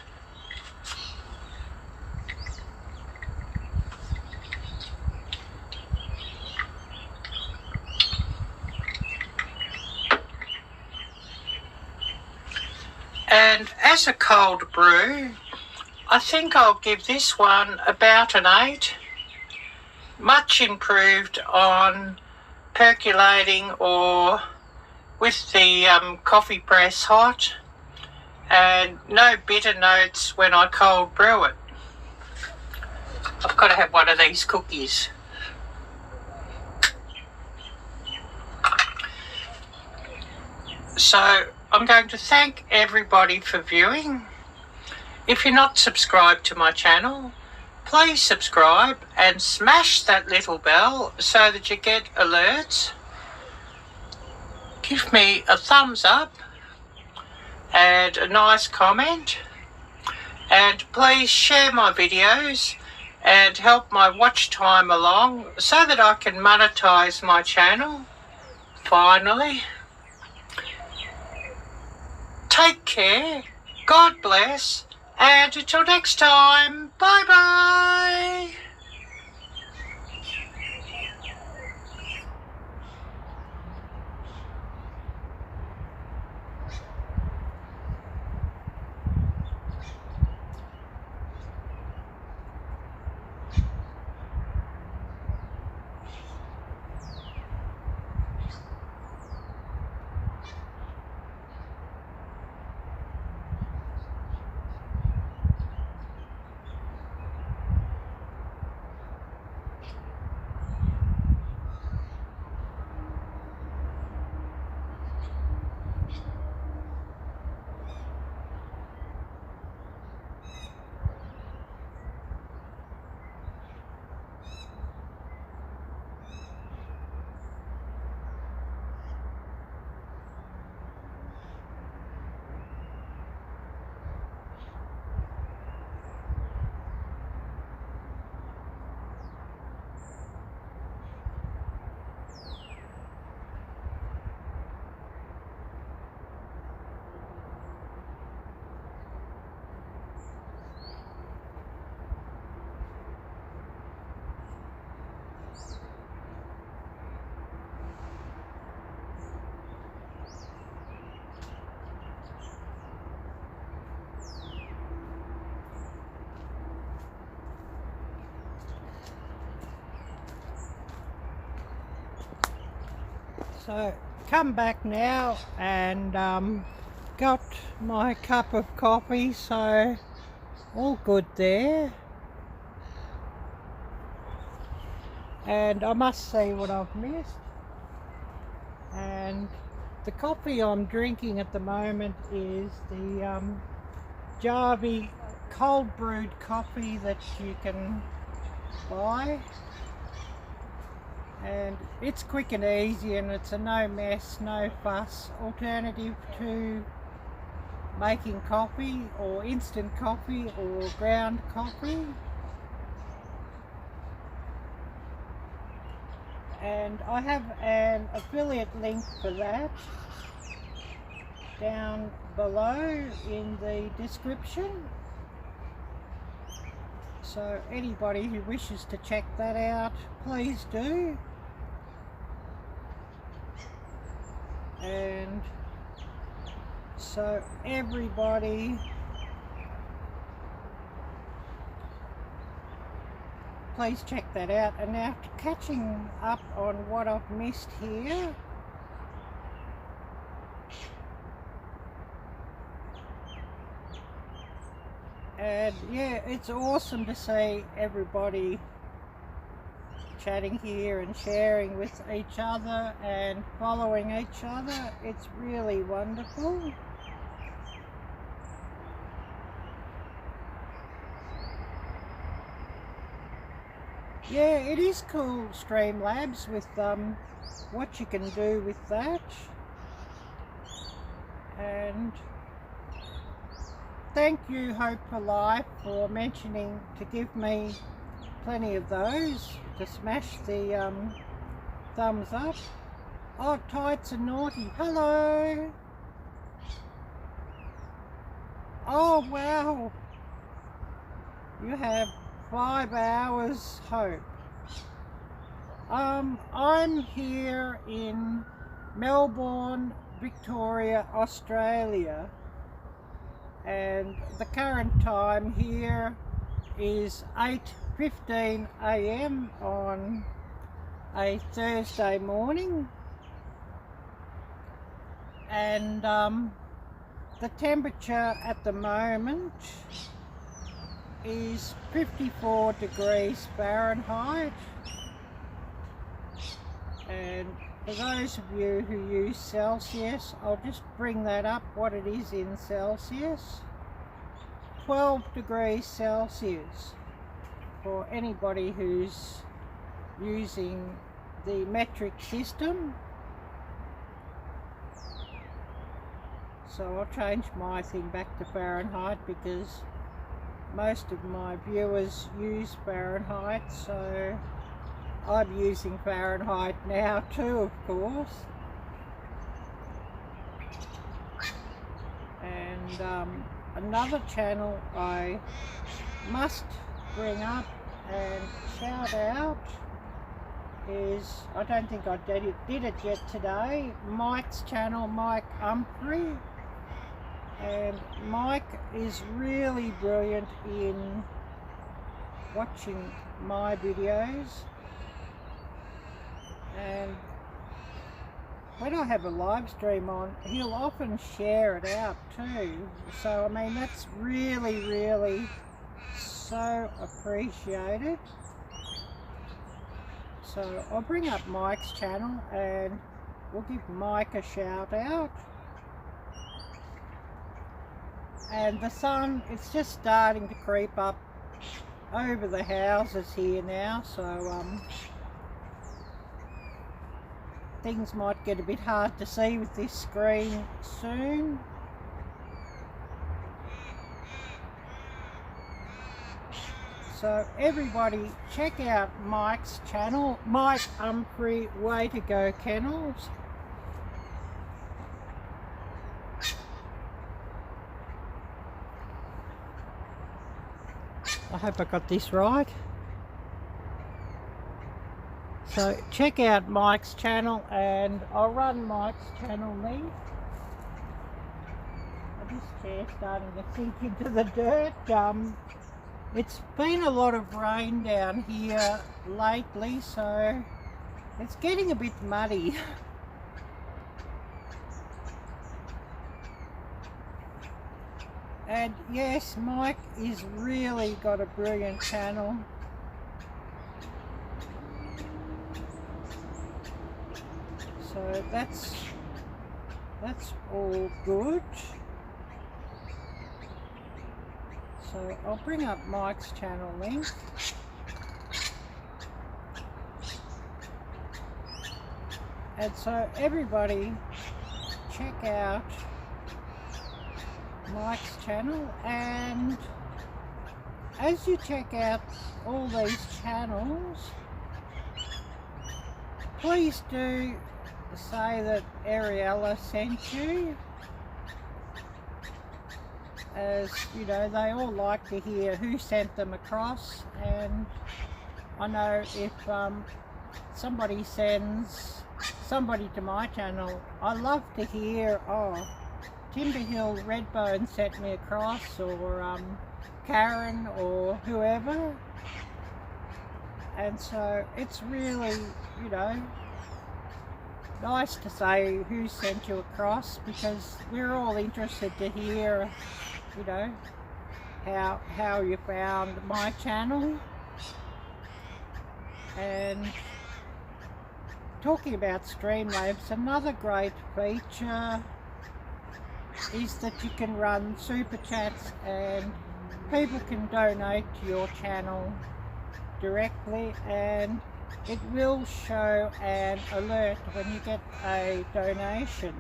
And as a cold brew, I think I'll give this one about an 8. Much improved on percolating or with the coffee press hot, and no bitter notes when I cold brew it. I've got to have one of these cookies. So I'm going to thank everybody for viewing. If you're not subscribed to my channel, please subscribe and smash that little bell so that you get alerts. Give me a thumbs up and a nice comment, and please share my videos and help my watch time along so that I can monetize my channel finally. Take care, God bless, and until next time, bye bye. So come back now and got my cup of coffee, so all good there. And I must say what I've missed. And the coffee I'm drinking at the moment is the Jarvie cold brewed coffee that you can buy. And it's quick and easy, and it's a no mess, no fuss alternative to making coffee or instant coffee or ground coffee. And I have an affiliate link for that down below in the description. So anybody who wishes to check that out, please do. And so everybody, please check that out. And now catching up on what I've missed here. And yeah, it's awesome to see everybody chatting here and sharing with each other and following each other. It's really wonderful. Yeah, it is cool, Streamlabs, with what you can do with that. And thank you, Hope for Life, for mentioning to give me plenty of those, to smash the thumbs up. Oh, Tights and Naughty, hello. Oh wow, you have 5 hours, Hope. I'm here in Melbourne, Victoria, Australia, and the current time here is 8:15 AM on a Thursday morning, and the temperature at the moment is 54 degrees Fahrenheit. And for those of you who use Celsius, I'll just bring that up what it is in Celsius. 12 degrees Celsius for anybody who's using the metric system. So I'll change my thing back to Fahrenheit because most of my viewers use Fahrenheit, so I'm using Fahrenheit now too, of course. And another channel I must bring up and shout out is, I don't think I did it yet today, Mike's channel, Mike Humphrey. And Mike is really brilliant in watching my videos, and when I have a live stream on, he'll often share it out too. So I mean, that's really so appreciated. So I'll bring up Mike's channel and we'll give Mike a shout out. And the sun, it's just starting to creep up over the houses here now, so things might get a bit hard to see with this screen soon. So everybody check out Mike's channel, Mike Humphrey Way to Go Kennels. I hope I got this right. So check out Mike's channel, and I'll run Mike's channel link. This chair's starting to sink into the dirt. It's been a lot of rain down here lately, so it's getting a bit muddy. And yes, Mike is really got a brilliant channel. So that's all good. So I'll bring up Mike's channel link. And so everybody check out Mike's channel, and as you check out all these channels, please do say that Ariella sent you, as you know, they all like to hear who sent them across. And I know if somebody sends somebody to my channel, I love to hear, oh, Timberhill Redbone sent me across, or Karen, or whoever. And so it's really, you know, nice to say who sent you across, because we're all interested to hear, you know, how you found my channel. And talking about Streamlabs, another great feature is that you can run super chats and people can donate to your channel directly, and it will show an alert when you get a donation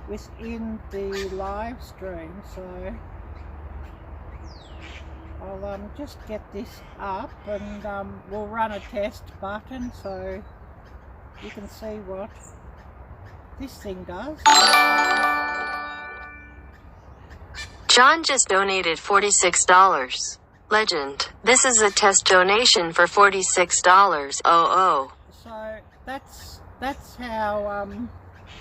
within the live stream. So I'll just get this up, and we'll run a test button so you can see what this thing does. John just donated $46. Legend. This is a test donation for $46. So that's how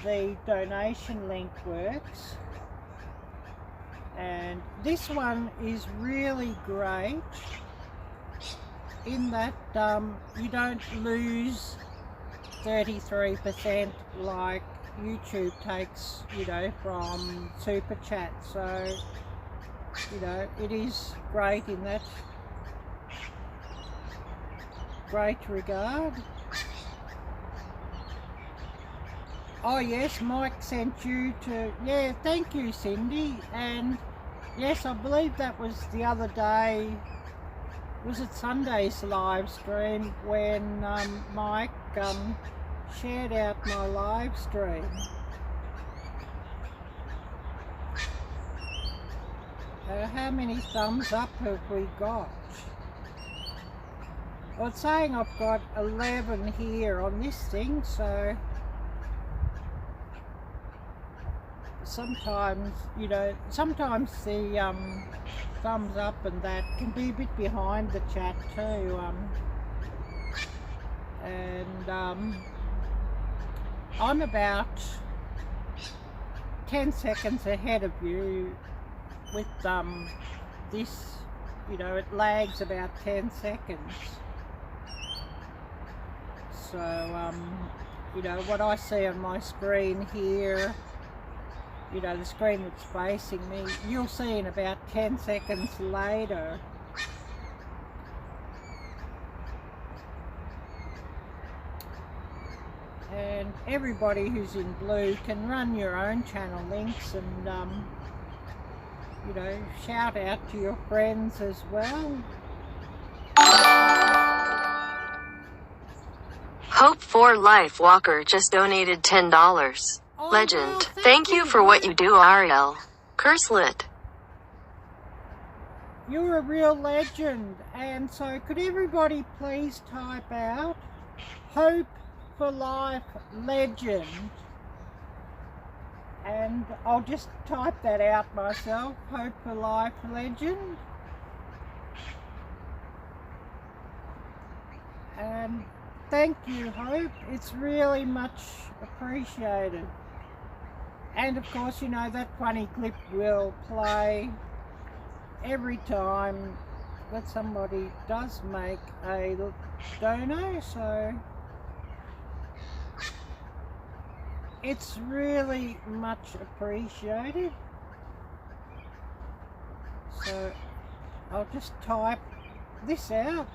the donation link works. And this one is really great in that you don't lose 33% like YouTube takes, you know, from super chat. So, you know, it is great in that great regard. Oh yes, Mike sent you to, yeah, thank you Cindy. And yes, I believe that was the other day, was it Sunday's live stream, when Mike shared out my live stream. How many thumbs up have we got? Well, it's saying I've got 11 here on this thing, so sometimes, you know, sometimes the thumbs up and that can be a bit behind the chat too. And I'm about 10 seconds ahead of you with this, you know, it lags about 10 seconds. So, you know, what I see on my screen here, you know, the screen that's facing me, you'll see in about 10 seconds later. And everybody who's in blue can run your own channel links and, you know, shout out to your friends as well. Hope for Life Walker just donated $10. Oh, Legend. well, thank you for what you do, Arielle. Curselet. You're a real legend. And so could everybody please type out Hope for Life Legend? And I'll just type that out myself, Hope for Life Legend. And thank you, Hope. It's really much appreciated. And of course, you know, that funny clip will play every time that somebody does make a dono, so it's really much appreciated. So I'll just type this out.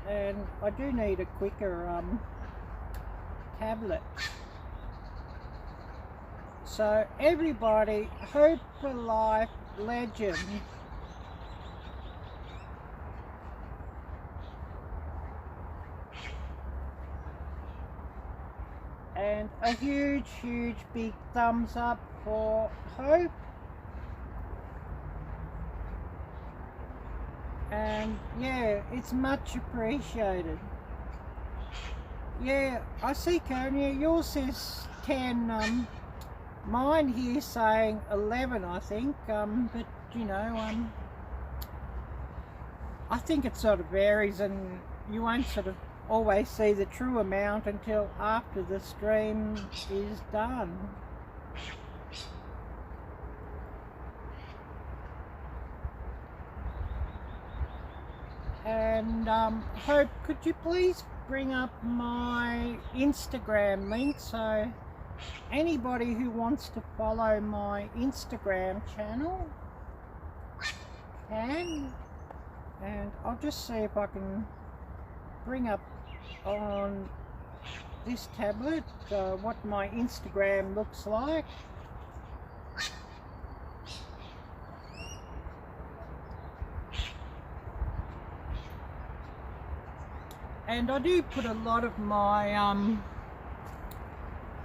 And I do need a quicker tablet. So everybody, Hope for Life legend. And a huge, huge big thumbs up for Hope. And yeah, it's much appreciated. Yeah, I see, Konya, yours says 10, mine here saying 11, I think, but you know, I think it sort of varies, and you won't sort of always see the true amount until after the stream is done. And Hope, could you please bring up my Instagram link so anybody who wants to follow my Instagram channel can. And I'll just see if I can bring up on this tablet what my Instagram looks like. And I do put a lot of my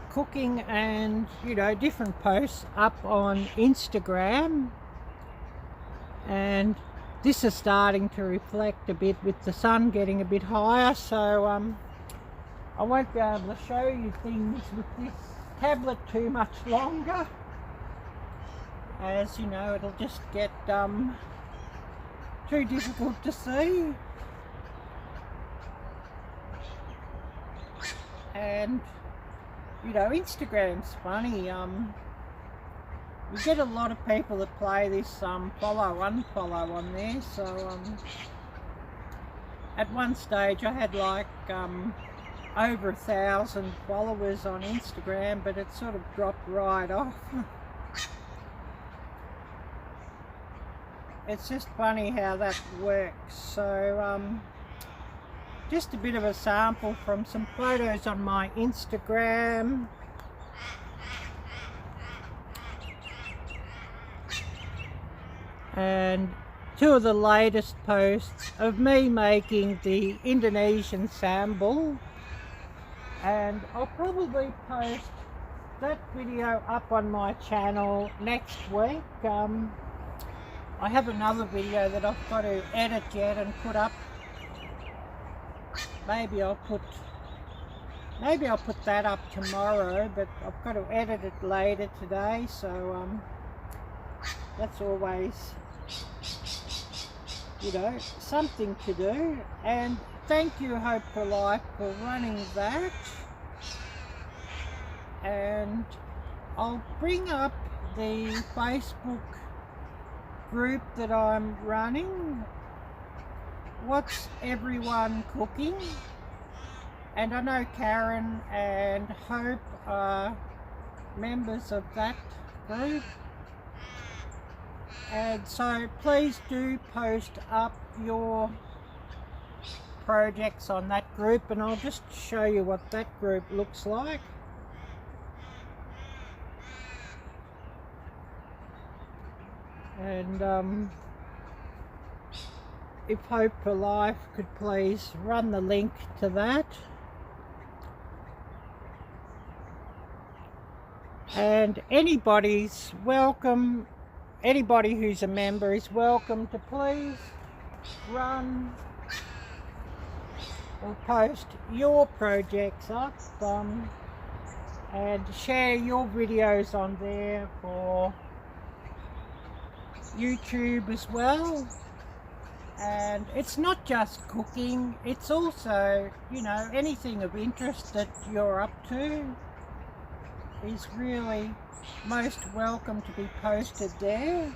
cooking and, you know, different posts up on Instagram, and this is starting to reflect a bit with the sun getting a bit higher, so I won't be able to show you things with this tablet too much longer, as you know, it'll just get too difficult to see. And you know, Instagram's funny. You get a lot of people that play this follow unfollow on there. So at one stage I had like over 1,000 followers on Instagram, but it sort of dropped right off. It's just funny how that works. So just a bit of a sample from some photos on my Instagram. And two of the latest posts of me making the Indonesian sambal. And I'll probably post that video up on my channel next week. I have another video that I've got to edit yet and put up. Maybe I'll put that up tomorrow, but I've got to edit it later today, so that's always, you know, something to do. And thank you, Hope for Life, for running that. And I'll bring up the Facebook group that I'm running, What's Everyone Cooking? And I know Karen and Hope are members of that group. And so please do post up your projects on that group, and I'll just show you what that group looks like. And if Hope for Life could please run the link to that. And anybody's welcome, anybody who's a member is welcome to please run or post your projects up and share your videos on there for YouTube as well. And it's not just cooking, it's also, you know, anything of interest that you're up to is really most welcome to be posted there.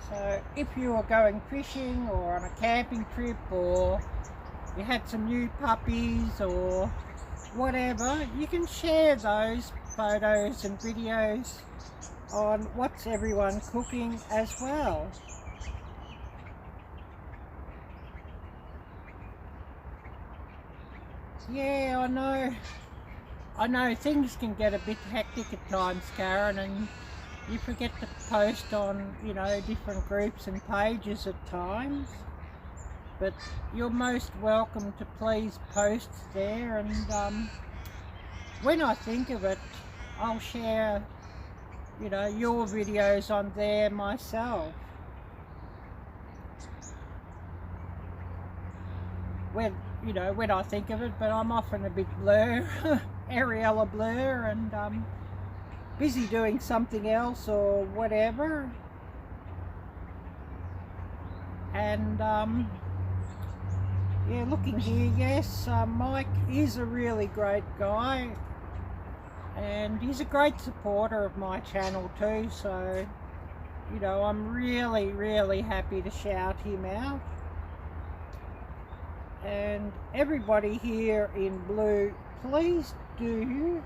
So if you are going fishing or on a camping trip, or you had some new puppies or whatever, you can share those photos and videos on What's Everyone Cooking as well. Yeah, I know things can get a bit hectic at times, Karen, and you forget to post on, you know, different groups and pages at times. But you're most welcome to please post there, and when I think of it, I'll share, you know, your videos on there myself. When, you know, when I think of it, but I'm often a bit blur, Arielle blur, and busy doing something else or whatever. And yeah, looking here, yes, Mike is a really great guy, and he's a great supporter of my channel too, so, you know, I'm really happy to shout him out. And everybody here in blue, please do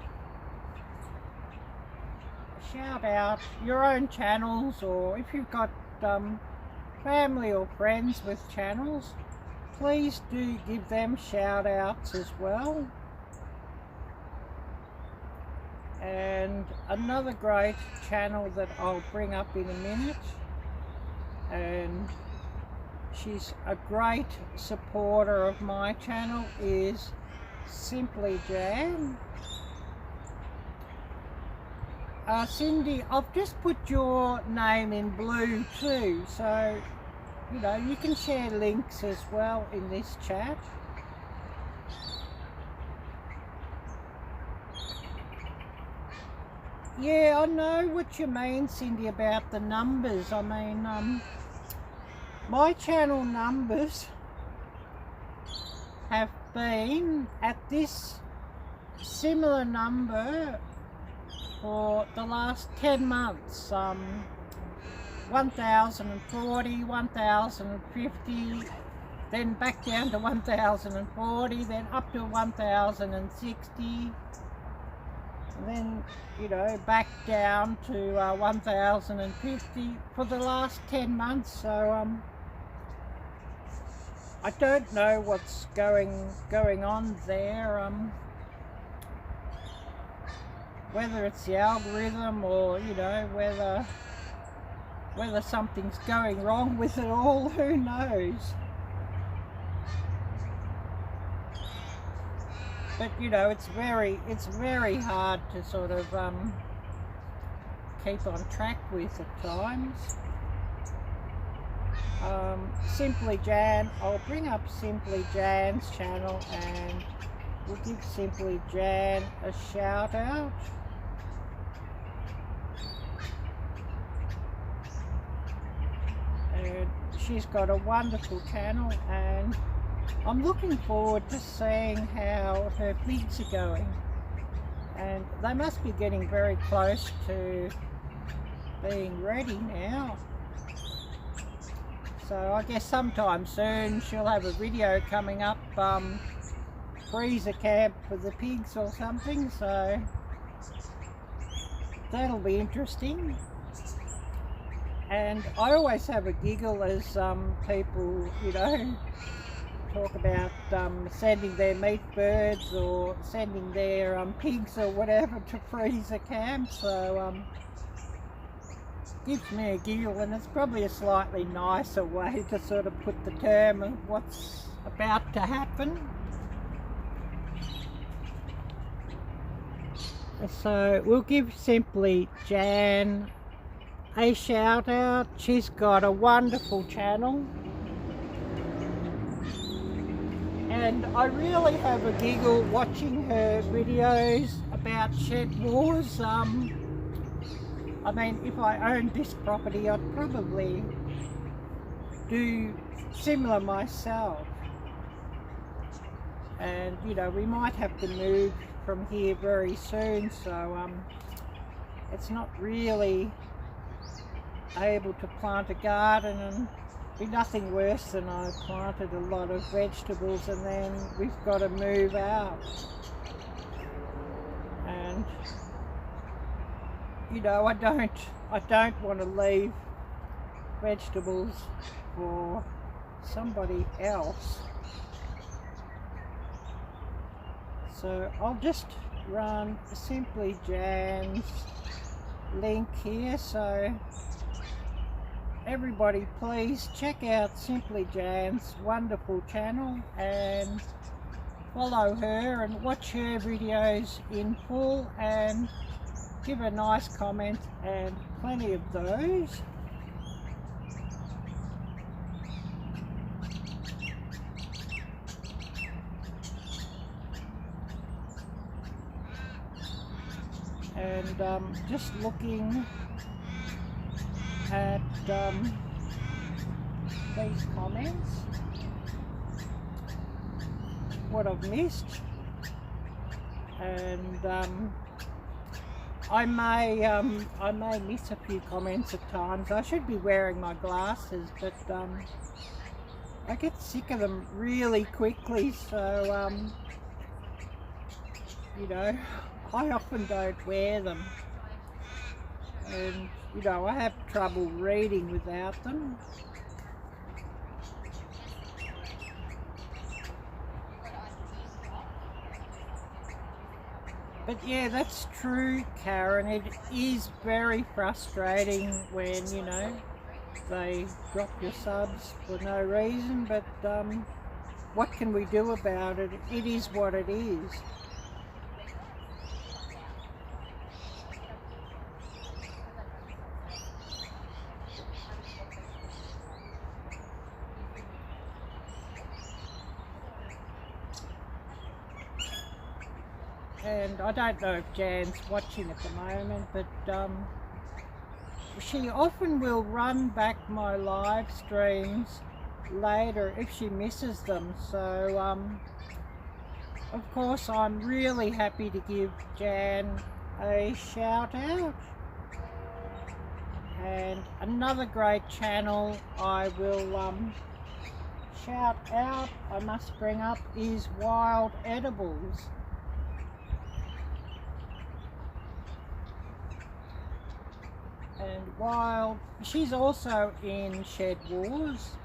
shout out your own channels, or if you've got family or friends with channels, please do give them shout outs as well. And another great channel that I'll bring up in a minute, and she's a great supporter of my channel, is Simply Jan. Cindy, I've just put your name in blue too, so, you know, you can share links as well in this chat. Yeah, I know what you mean, Cindy, about the numbers. I mean, my channel numbers have been at this similar number for the last 10 months. 1,040, 1,050, then back down to 1,040, then up to 1,060, and then, you know, back down to 1,050 for the last 10 months. So I don't know what's going on there. Whether it's the algorithm, or, you know, whether something's going wrong with it all, who knows. But, you know, it's very hard to sort of keep on track with at times. Simply Jan, I'll bring up Simply Jan's channel, and we'll give Simply Jan a shout out. And she's got a wonderful channel, and I'm looking forward to seeing how her pigs are going. And they must be getting very close to being ready now. So I guess sometime soon she'll have a video coming up, freezer camp for the pigs or something, so that'll be interesting. And I always have a giggle as people, you know, talk about sending their meat birds or sending their pigs or whatever to freezer camp, so gives me a giggle, and it's probably a slightly nicer way to sort of put the term of what's about to happen. So we'll give Simply Jan a shout out. She's got a wonderful channel, and I really have a giggle watching her videos about shed wars. I mean, if I owned this property, I'd probably do similar myself. And, you know, we might have to move from here very soon, so it's not really able to plant a garden and be nothing worse than I planted a lot of vegetables and then we've got to move out. And you know, I don't want to leave vegetables for somebody else. So I'll just run Simply Jan's link here, so everybody please check out Simply Jan's wonderful channel and follow her and watch her videos in full and give a nice comment, and plenty of those. And just looking at these comments, what I've missed, and I may miss a few comments at times. I should be wearing my glasses, but I get sick of them really quickly, so you know, I often don't wear them, and you know, I have trouble reading without them. But yeah, that's true, Karen. It is very frustrating when, you know, they drop your subs for no reason, but what can we do about it? It is what it is. And I don't know if Jan's watching at the moment, but she often will run back my live streams later if she misses them. So of course I'm really happy to give Jan a shout out. And another great channel I will shout out, I must bring up, is Wild Edibles. And Wild, she's also in Shed Wars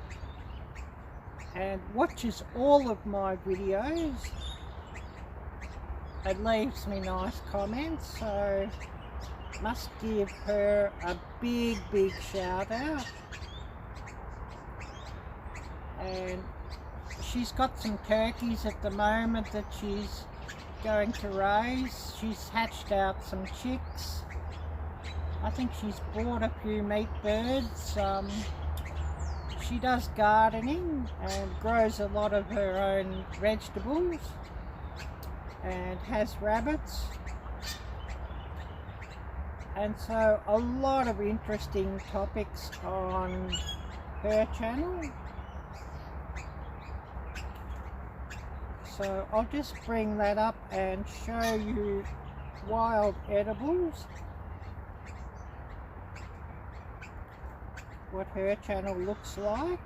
and watches all of my videos and leaves me nice comments, so must give her a big shout out. And she's got some turkeys at the moment that she's going to raise. She's hatched out some chicks. I think she's bought a few meat birds. She does gardening and grows a lot of her own vegetables and has rabbits. And so a lot of interesting topics on her channel. So I'll just bring that up and show you Wild Edibles, what her channel looks like.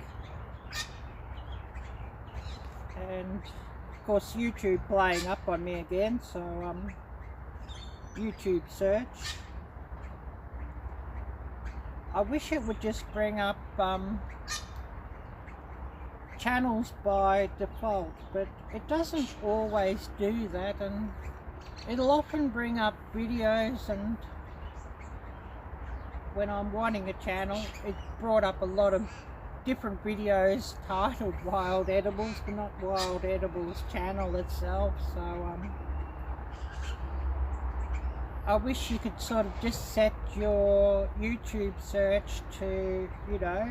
And of course YouTube playing up on me again, so YouTube search. I wish it would just bring up channels by default, but it doesn't always do that, and it'll often bring up videos, and when I'm wanting a channel, it brought up a lot of different videos titled Wild Edibles, but not Wild Edibles channel itself. So I wish you could sort of just set your YouTube search to, you know,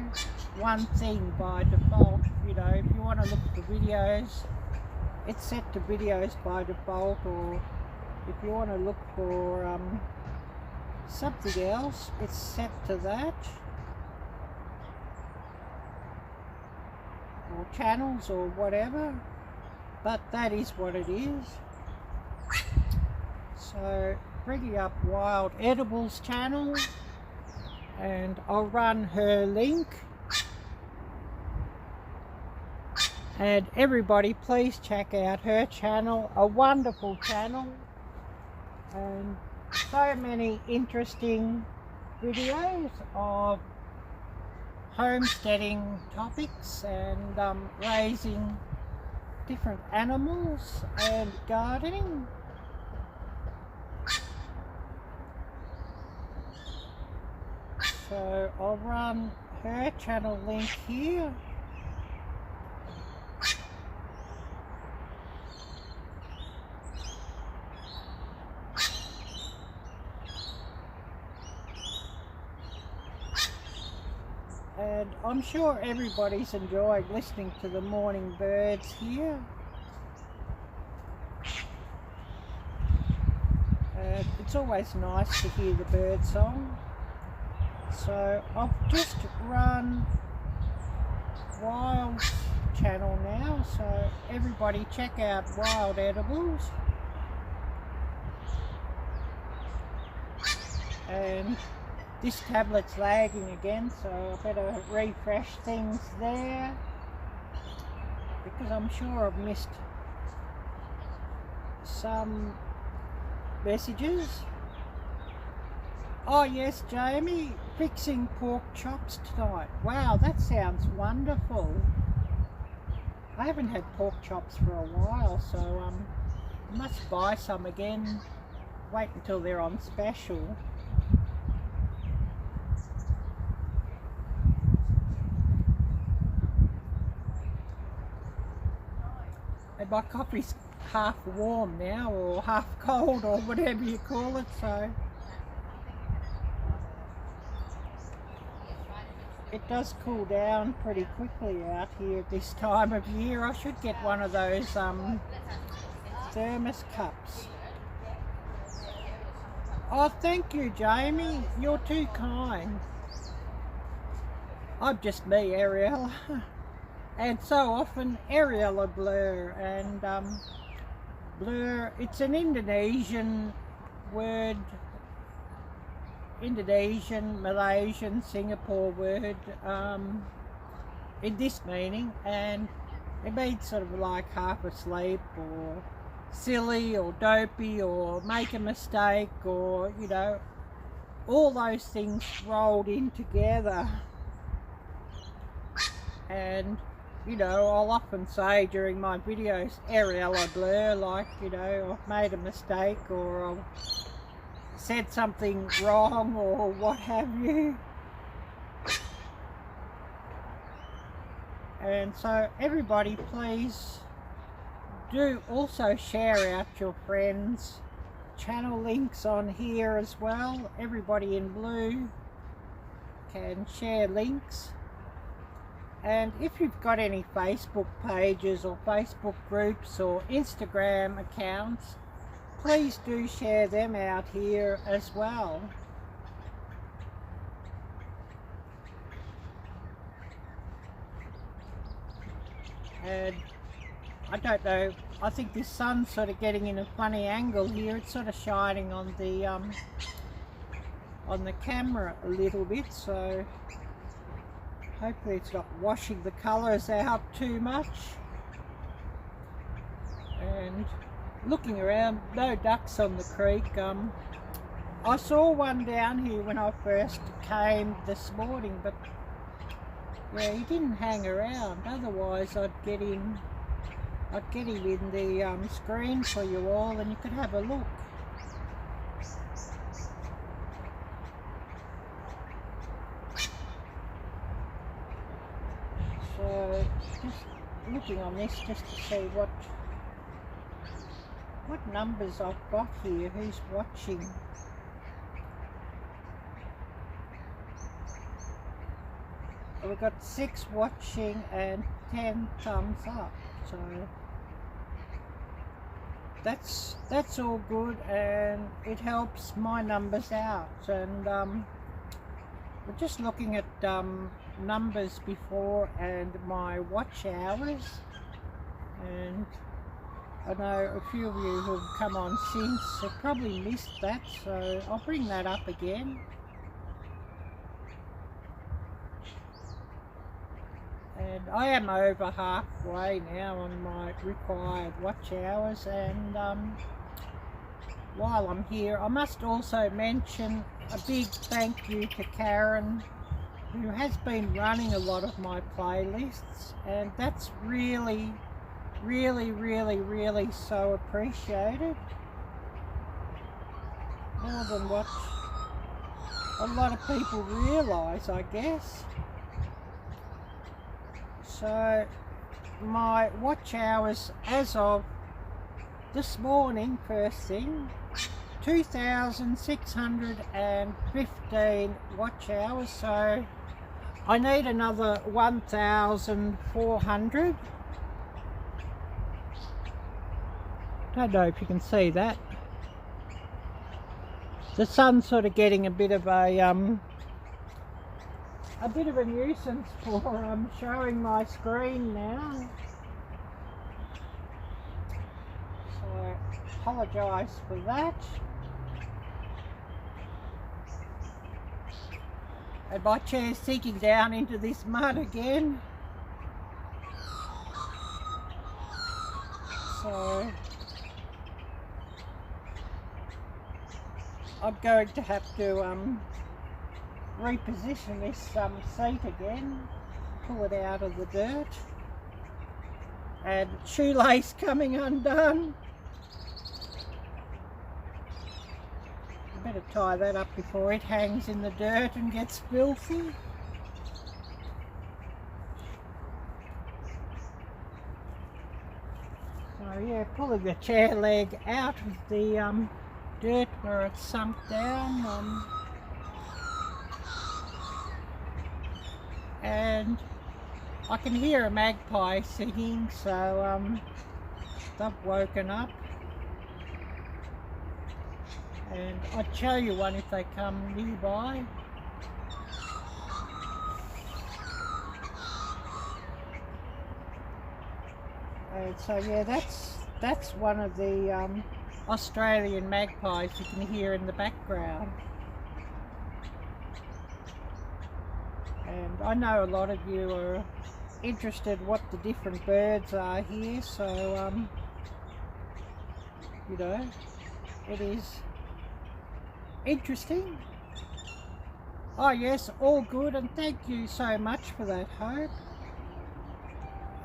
one thing by default. You know, if you want to look for videos, it's set to videos by default, or if you want to look for something else, it's set to that, or channels or whatever, but that is what it is. So bringing up Wild Edibles channel, and I'll run her link And everybody, please check out her channel, a wonderful channel, and so many interesting videos of homesteading topics and raising different animals and gardening. So I'll run her channel link here. And I'm sure everybody's enjoyed listening to the morning birds here. And it's always nice to hear the bird song. So I've just run Wild's channel now, so everybody check out Wild Edibles. And this tablet's lagging again, so I better refresh things there, because I'm sure I've missed some messages. Oh yes, Jamie, fixing pork chops tonight. Wow, that sounds wonderful. I haven't had pork chops for a while, so I must buy some again. Wait until they're on special. And my coffee's half warm now, or half cold, or whatever you call it, so it does cool down pretty quickly out here this time of year. I should get one of those thermos cups. Oh, thank you, Jamie. You're too kind. I'm just me, Arielle. And so often Arielle Blur, and blur, it's an Indonesian word, Indonesian, Malaysian, Singapore word in this meaning, and it means sort of like half asleep, or silly, or dopey, or make a mistake, or, you know, all those things rolled in together. And, you know, I'll often say during my videos, Arielle Blur, like, you know, I've made a mistake, or I've said something wrong, or what have you. And so everybody, please do also share out your friends' channel links on here as well. Everybody in blue can share links. And if you've got any Facebook pages or Facebook groups or Instagram accounts, please do share them out here as well. And I don't know, I think this sun's sort of getting in a funny angle here. It's sort of shining on the camera a little bit, so hopefully it's not washing the colours out too much. And looking around, no ducks on the creek. I saw one down here when I first came this morning, but yeah, he didn't hang around. Otherwise I'd get him in the screen for you all, and you could have a look. So just looking on this just to see what numbers I've got here, who's watching. We've got 6 watching and 10 thumbs up, so that's all good, and it helps my numbers out. And we're just looking at numbers before and my watch hours, and I know a few of you who've come on since have probably missed that, so I'll bring that up again. And I am over halfway now on my required watch hours, and while I'm here I must also mention a big thank you to Karen, who has been running a lot of my playlists, and that's really so appreciated, more than what a lot of people realise, I guess. So my watch hours as of this morning, first thing, 2,615 watch hours, so I need another 1,400. Don't know if you can see that. The sun's sort of getting a bit of a nuisance for showing my screen now. So apologise for that. And my chair's sinking down into this mud again. So I'm going to have to reposition this seat again, pull it out of the dirt, and shoelace coming undone. I better tie that up before it hangs in the dirt and gets filthy. So yeah, pulling the chair leg out of the dirt where it's sunk down, and I can hear a magpie singing, so they've woken up, and I'd show you one if they come nearby. And so yeah, that's one of the Australian magpies you can hear in the background. And I know a lot of you are interested what the different birds are here, so you know, it is interesting. Oh yes, all good, and thank you so much for that, Hope.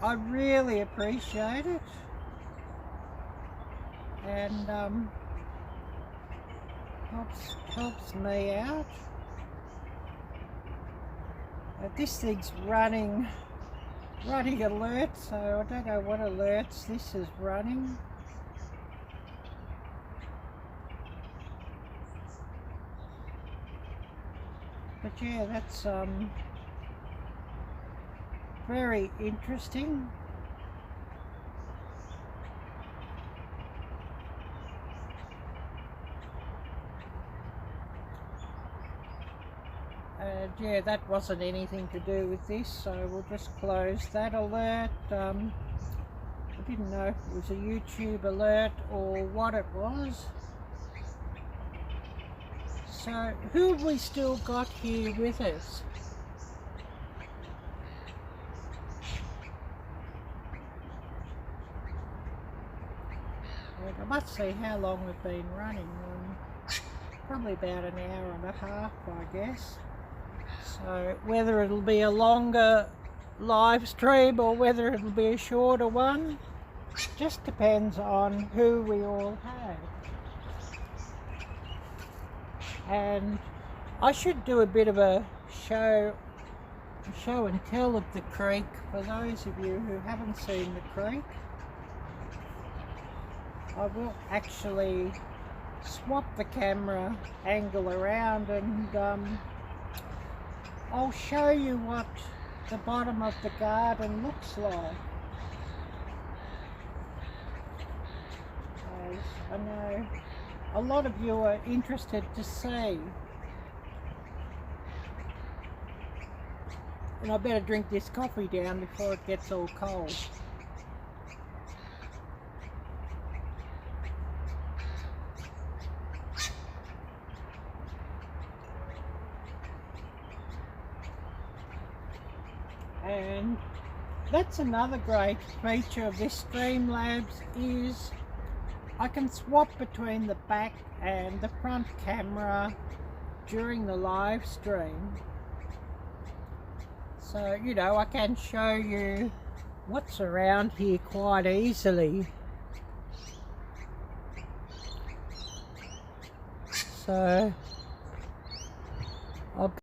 I really appreciate it, and helps me out. This thing's running alert, so I don't know what alerts this is running. But yeah, that's very interesting. And yeah, that wasn't anything to do with this, so we'll just close that alert. I didn't know if it was a YouTube alert or what it was. So who have we still got here with us? I must see how long we've been running. Probably about an hour and a half, I guess. So whether it'll be a longer live stream or whether it'll be a shorter one, just depends on who we all have. And I should do a bit of a show and tell of the creek for those of you who haven't seen the creek. I will actually swap the camera angle around, and I'll show you what the bottom of the garden looks like. As I know a lot of you are interested to see. And I better drink this coffee down before it gets all cold. And that's another great feature of this Streamlabs is I can swap between the back and the front camera during the live stream. So, you know, I can show you what's around here quite easily. So, I'll go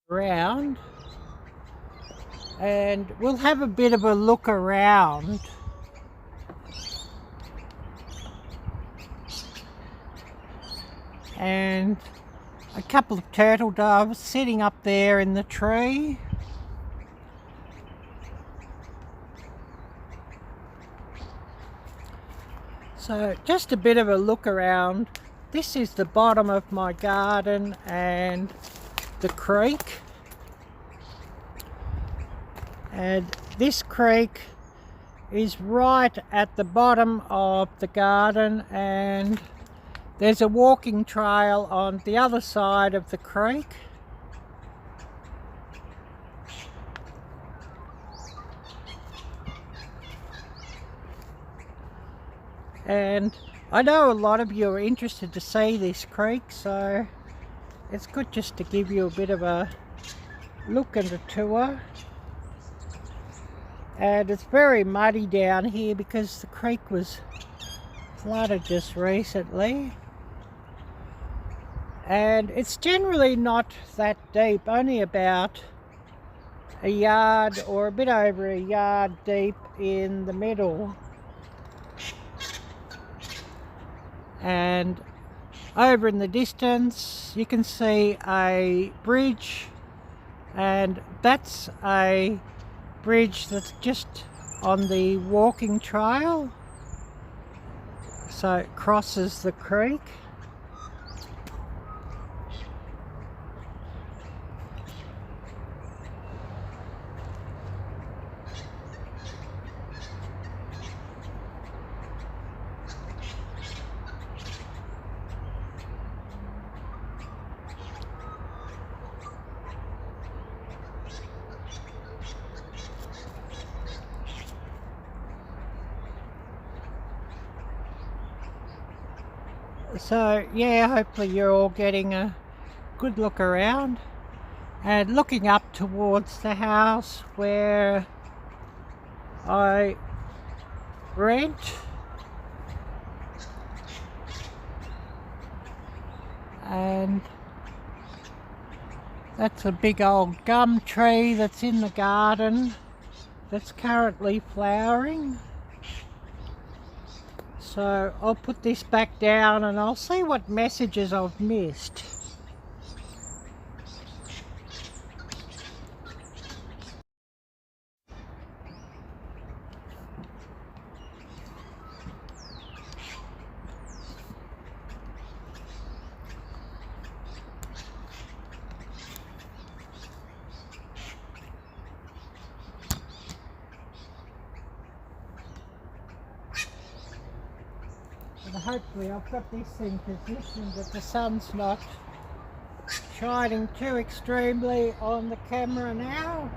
around and we'll have a bit of a look around. And a couple of turtle doves sitting up there in the tree. So just a bit of a look around. This is the bottom of my garden and the creek. And this creek is right at the bottom of the garden, and there's a walking trail on the other side of the creek. And I know a lot of you are interested to see this creek, so it's good just to give you a bit of a look and a tour. And it's very muddy down here because the creek was flooded just recently. And it's generally not that deep, only about a yard or a bit over a yard deep in the middle. And over in the distance you can see a bridge, and that's a bridge that's just on the walking trail, so it crosses the creek. So yeah, hopefully you're all getting a good look around and looking up towards the house where I rent. And that's a big old gum tree that's in the garden that's currently flowering. So I'll put this back down and I'll see what messages I've missed. Hopefully I've got this thing positioned that the sun's not shining too extremely on the camera now.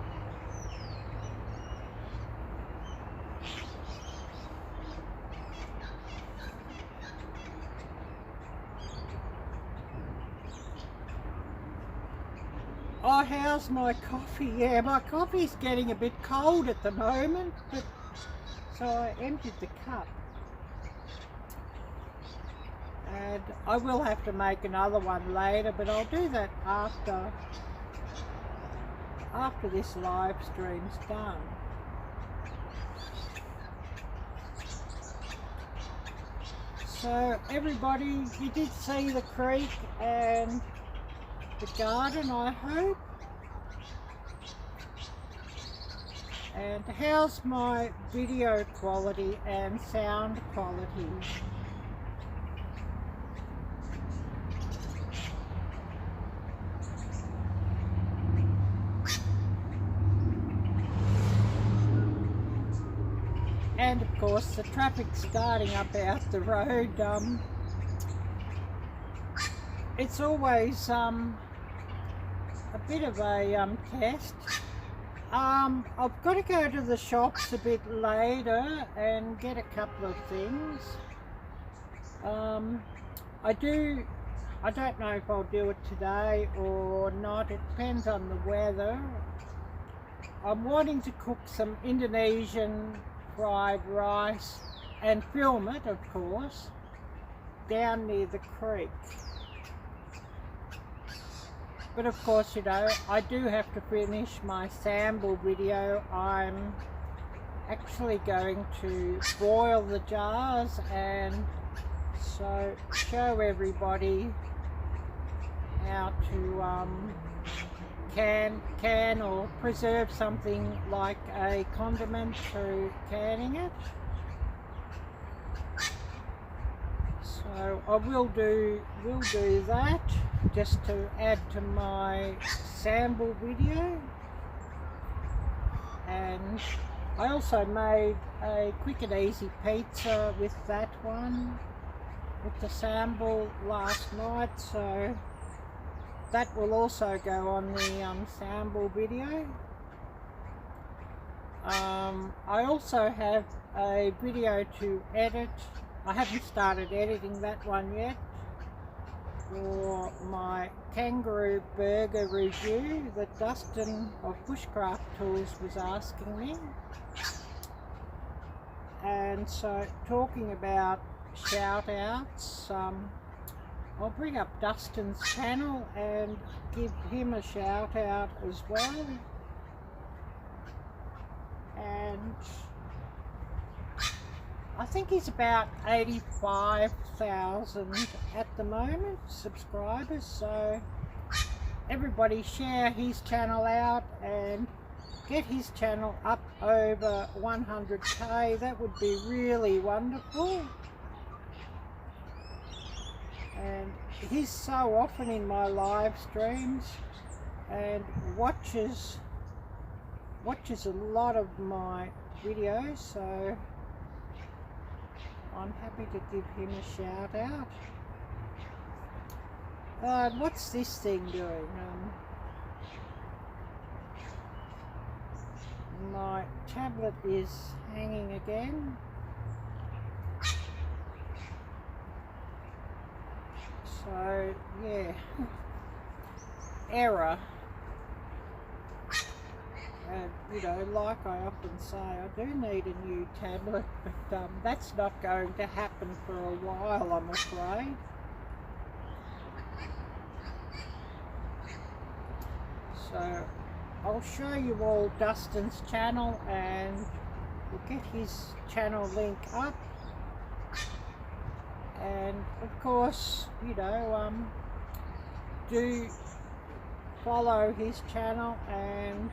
Oh, how's my coffee? Yeah, my coffee's getting a bit cold at the moment, but so I emptied the cup. And I will have to make another one later, but I'll do that after this live stream's done. So everybody, you did see the creek and the garden, I hope. And how's my video quality and sound quality? And of course the traffic's starting up out the road. It's always a bit of a test. I've got to go to the shops a bit later and get a couple of things. I don't know if I'll do it today or not. It depends on the weather. I'm wanting to cook some Indonesian fried rice and film it, of course, down near the creek. But of course, you know, I do have to finish my sample video. I'm actually going to boil the jars and so show everybody how to can or preserve something like a condiment through canning it. So I will do that just to add to my sample video. And I also made a quick and easy pizza with that one, with the sample last night, so that will also go on the sample video. I also have a video to edit. I haven't started editing that one yet, for my kangaroo burger review that Dustin of Bushcraft Tools was asking me. And so, talking about shout outs, I'll bring up Dustin's channel and give him a shout out as well. And I think he's about 85,000 at the moment, subscribers, so everybody share his channel out and get his channel up over 100k. That would be really wonderful. And he's so often in my live streams and watches a lot of my videos, so I'm happy to give him a shout out. What's this thing doing? My tablet is hanging again. So yeah, error. And you know, like I often say, I do need a new tablet, but that's not going to happen for a while, I'm afraid. So I'll show you all Dustin's channel and we'll get his channel link up. And of course, you know, do follow his channel and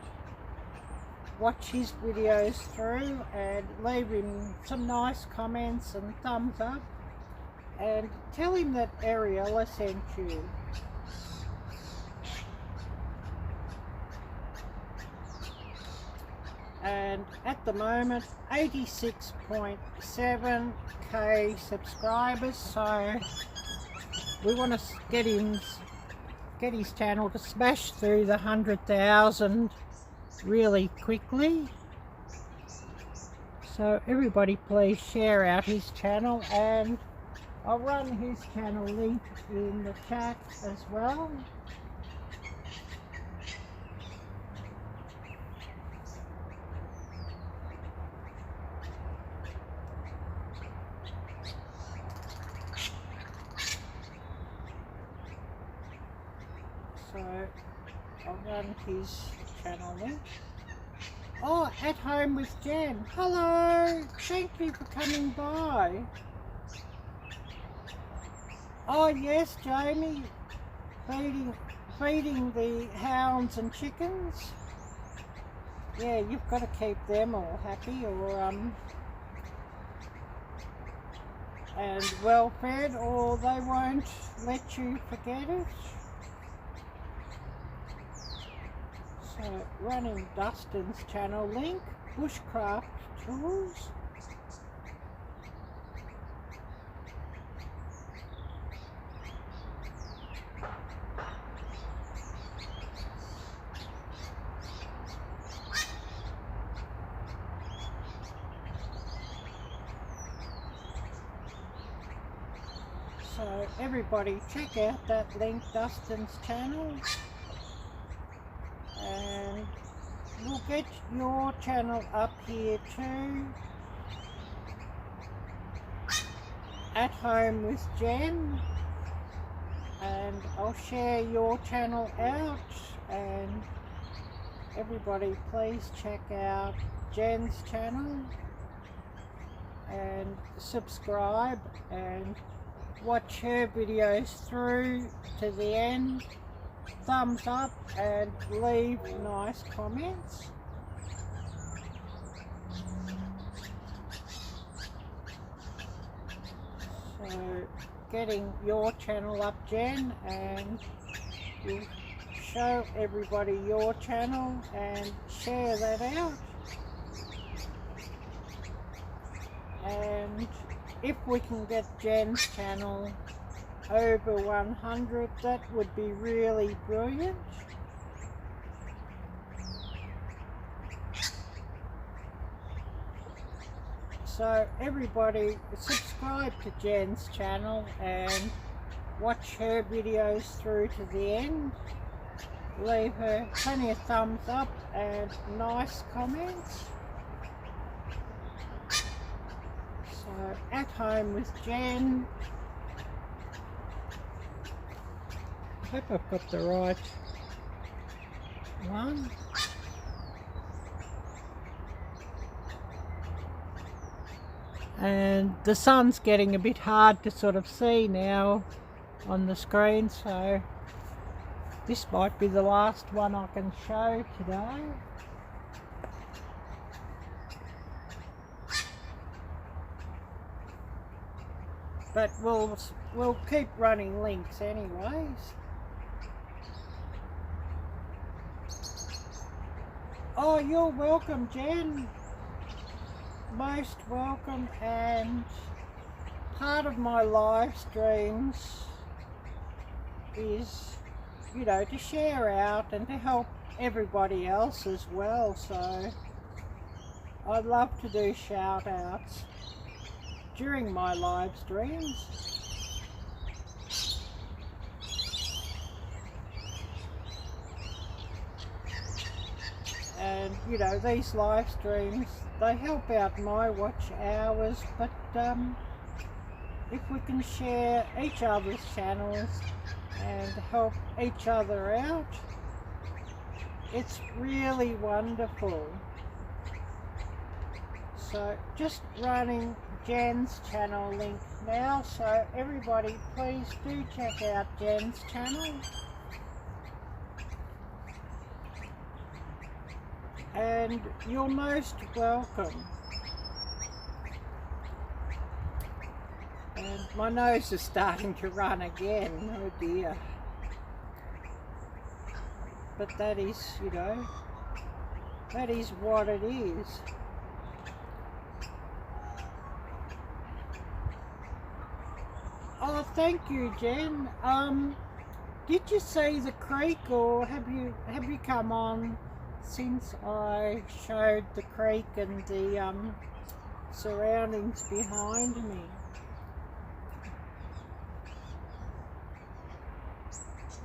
watch his videos through and leave him some nice comments and thumbs up and tell him that Ariella sent you. And at the moment 86.7k subscribers, so we want to get his channel to smash through the 100,000 really quickly. So everybody please share out his channel, and I'll run his channel link in the chat as well. So I'll run his channel link. Oh, At Home with Jen. Hello, thank you for coming by. Oh yes, Jamie, feeding the hounds and chickens. Yeah, you've got to keep them all happy, or and well fed, or they won't let you forget it. So running Dustin's channel link, Bushcraft Tools. So everybody check out that link, Dustin's channel, and we'll get your channel up here too. At Home with Jen, and I'll share your channel out, and everybody please check out Jen's channel and subscribe and watch her videos through to the end. Thumbs up and leave nice comments. So getting your channel up, Jen, and you'll show everybody your channel and share that out. And if we can get Jen's channel over 100, that would be really brilliant. So everybody subscribe to Jen's channel and watch her videos through to the end. Leave her plenty of thumbs up and nice comments. So At Home with Jen. Hope I've got the right one. And the sun's getting a bit hard to sort of see now on the screen, so this might be the last one I can show today. But we'll keep running links anyways. Oh, you're welcome, Jen. Most welcome, and part of my live streams is, you know, to share out and to help everybody else as well. So I'd love to do shout outs during my live streams. And you know, these live streams, they help out my watch hours, but if we can share each other's channels and help each other out, it's really wonderful. So just running Jen's channel link now, so everybody please do check out Jen's channel. And you're most welcome. And my nose is starting to run again, oh dear. But that is, you know, that is what it is. Oh, thank you, Jen. Did you see the creek, or have you come on since I showed the creek and the surroundings behind me?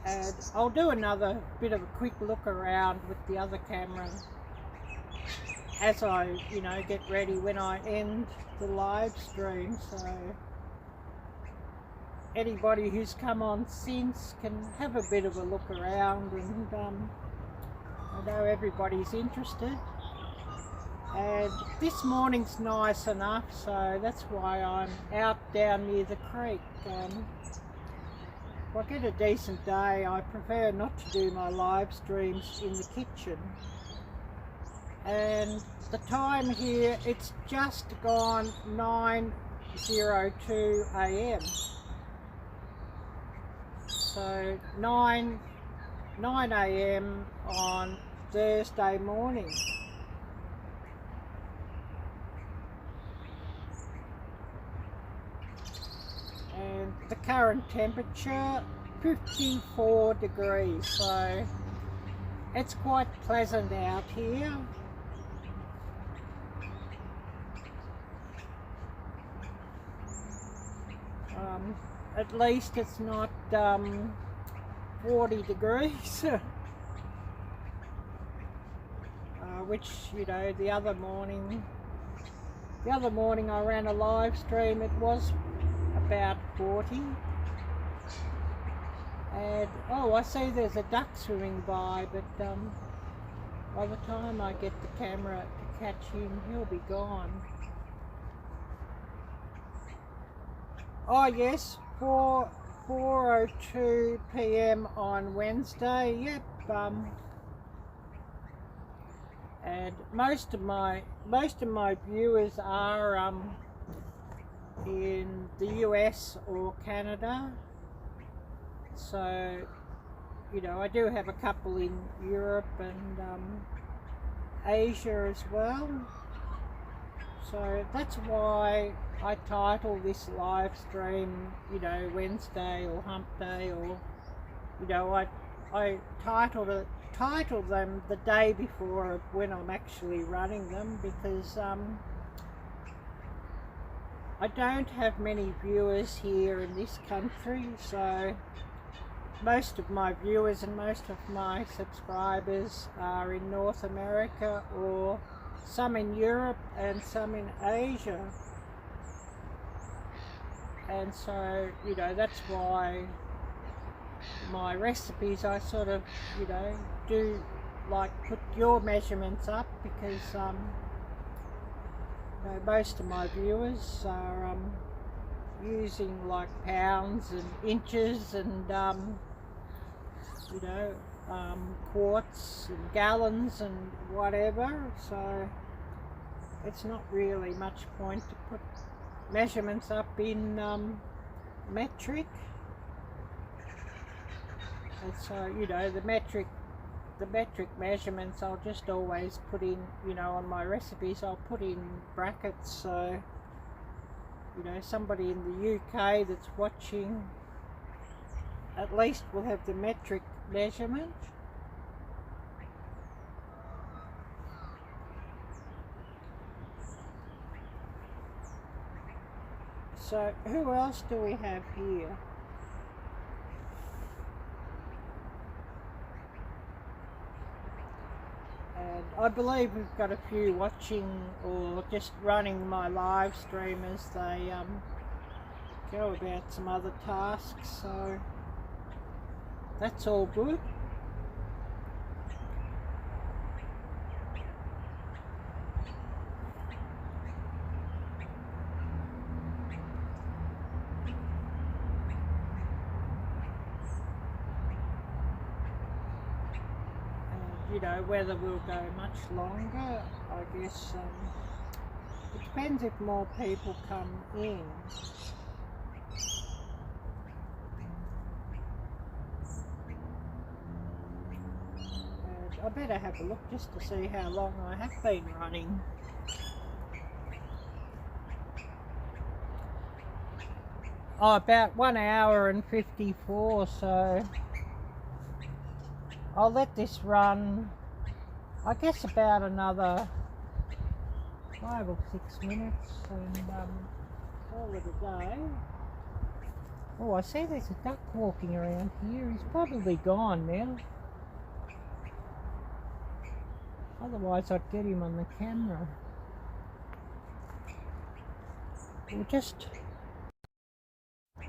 And I'll do another bit of a quick look around with the other camera as I, you know, get ready when I end the live stream, so anybody who's come on since can have a bit of a look around, and I know everybody's interested. And this morning's nice enough, so that's why I'm out down near the creek. If I get a decent day, I prefer not to do my live streams in the kitchen. And the time here, it's just gone 9:02 AM. So 9 AM on Thursday morning. And the current temperature 54 degrees, so it's quite pleasant out here. at least it's not 40 degrees. Which, you know, the other morning I ran a live stream, it was about 40. And oh, I see there's a duck swimming by, but by the time I get the camera to catch him, he'll be gone. Oh yes, 4:02 p.m. on Wednesday. Yep. And most of my viewers are in the US or Canada. So, you know, I do have a couple in Europe and Asia as well. So that's why I title this live stream, you know, Wednesday or Hump Day, or, you know, I title them the day before when I'm actually running them, because I don't have many viewers here in this country, so most of my viewers and most of my subscribers are in North America, or some in Europe and some in Asia. And so, you know, that's why my recipes, I sort of, you know, do like put your measurements up, because you know, most of my viewers are using like pounds and inches and you know, quarts and gallons and whatever, so it's not really much point to put measurements up in metric. And so, you know, the metric measurements I'll just always put in, you know, on my recipes I'll put in brackets, so, you know, somebody in the UK that's watching at least will have the metric measurement. So who else do we have here? And I believe we've got a few watching or just running my live stream as they go about some other tasks, so that's all good. You know, whether we'll go much longer, I guess it depends if more people come in. And I better have a look just to see how long I have been running. Oh, about 1 hour and 54, so I'll let this run, I guess, about another 5 or 6 minutes and call it a day. Oh, I see there's a duck walking around here. He's probably gone now. Otherwise I'd get him on the camera.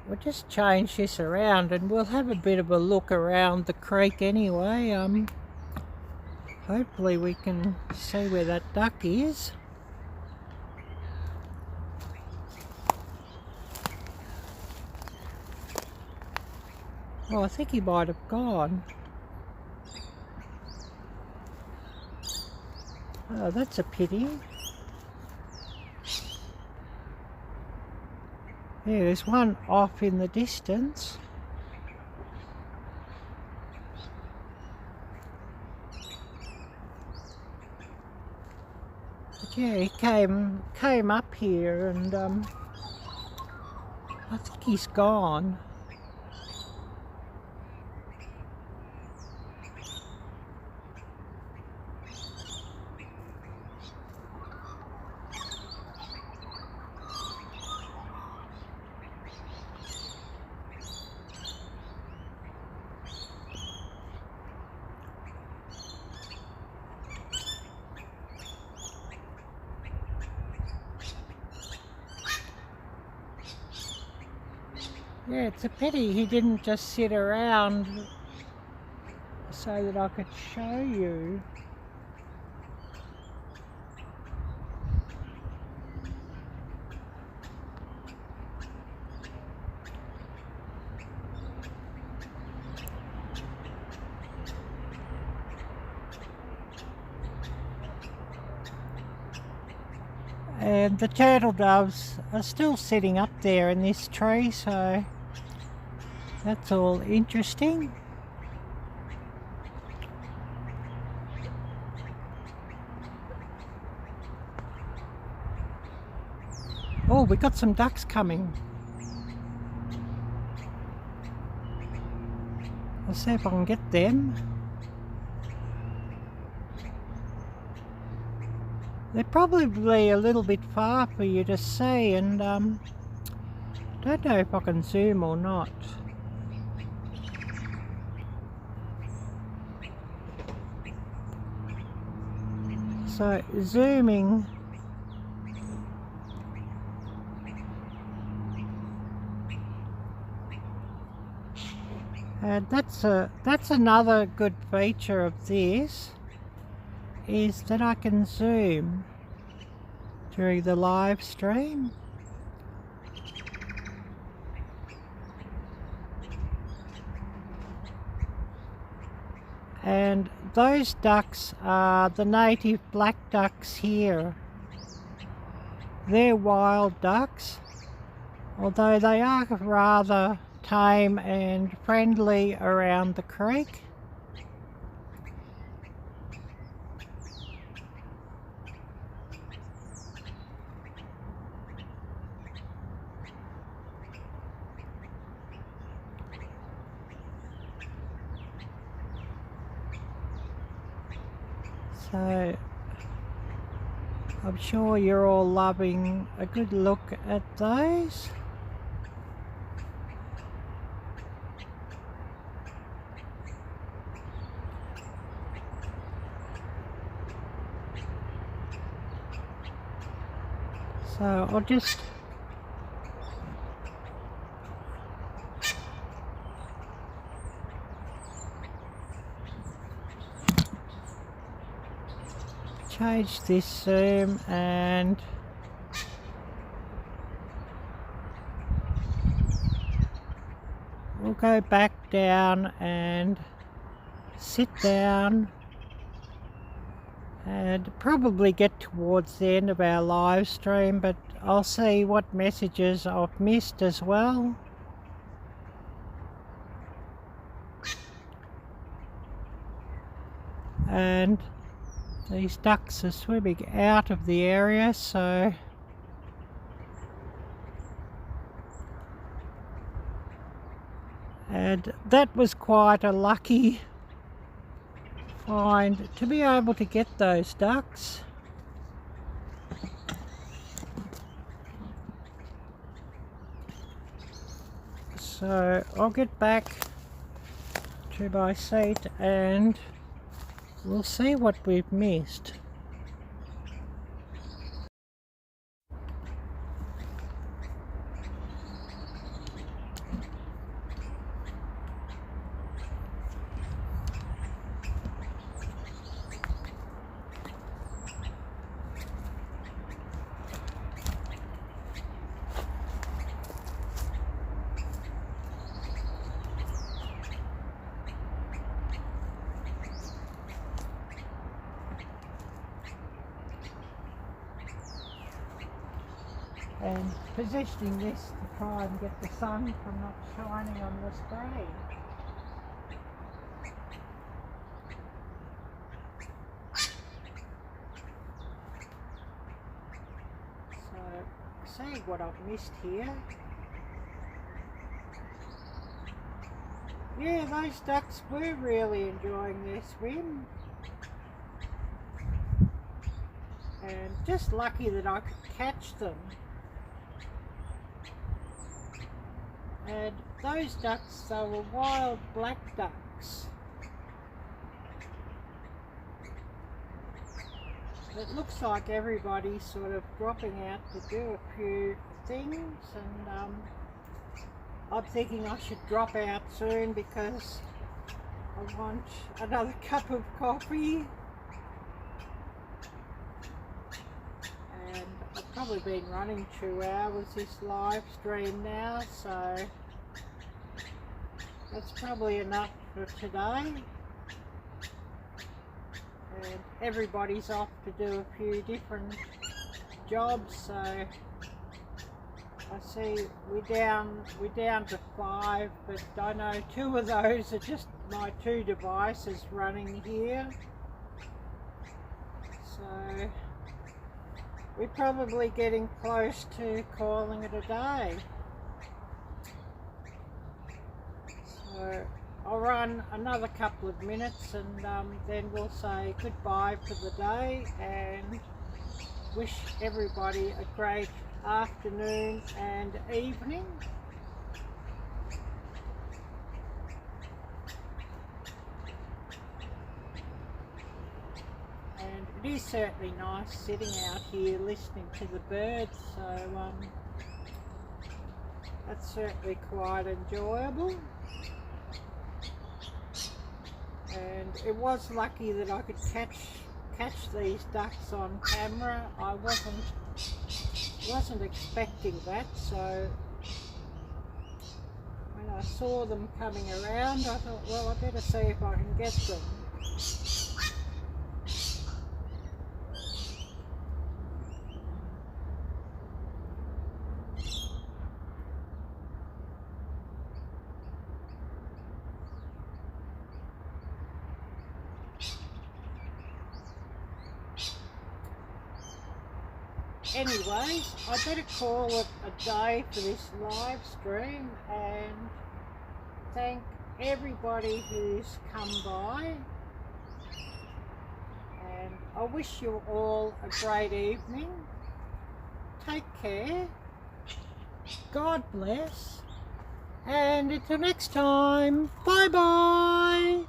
We'll just change this around and we'll have a bit of a look around the creek anyway. Hopefully we can see where that duck is. Oh, I think he might have gone. Oh, that's a pity. Yeah, there's one off in the distance. But yeah, he came up here and I think he's gone. Yeah, it's a pity he didn't just sit around so that I could show you. And the turtle doves are still sitting up there in this tree, so that's all interesting. Oh, we got some ducks coming. I'll see if I can get them. They're probably a little bit far for you to see, and don't know if I can zoom or not. So zooming, and that's another good feature of this, is that I can zoom during the live stream. And those ducks are the native black ducks here. They're wild ducks, although they are rather tame and friendly around the creek. So I'm sure you're all loving a good look at those. So I'll just change this zoom, and we'll go back down and sit down and probably get towards the end of our live stream, but I'll see what messages I've missed as well. And these ducks are swimming out of the area, so and that was quite a lucky find to be able to get those ducks. So I'll get back to my seat and we'll see what we've missed. And positioning this to try and get the sun from not shining on the screen. So, see what I've missed here. Yeah, those ducks were really enjoying their swim. And just lucky that I could catch them. And those ducks, they were wild black ducks. It looks like everybody's sort of dropping out to do a few things, and I'm thinking I should drop out soon because I want another cup of coffee. And I've probably been running 2 hours this live stream now, so that's probably enough for today. And everybody's off to do a few different jobs, so I see we're down to 5, but I know 2 of those are just my 2 devices running here. So we're probably getting close to calling it a day. So I'll run another couple of minutes and then we'll say goodbye for the day and wish everybody a great afternoon and evening. And it is certainly nice sitting out here listening to the birds, so that's certainly quite enjoyable. And it was lucky that I could catch these ducks on camera. I wasn't expecting that, so when I saw them coming around I thought, well, I better see if I can get them. Anyways, I better call it a day for this live stream and thank everybody who's come by, and I wish you all a great evening. Take care, God bless, and until next time, bye bye.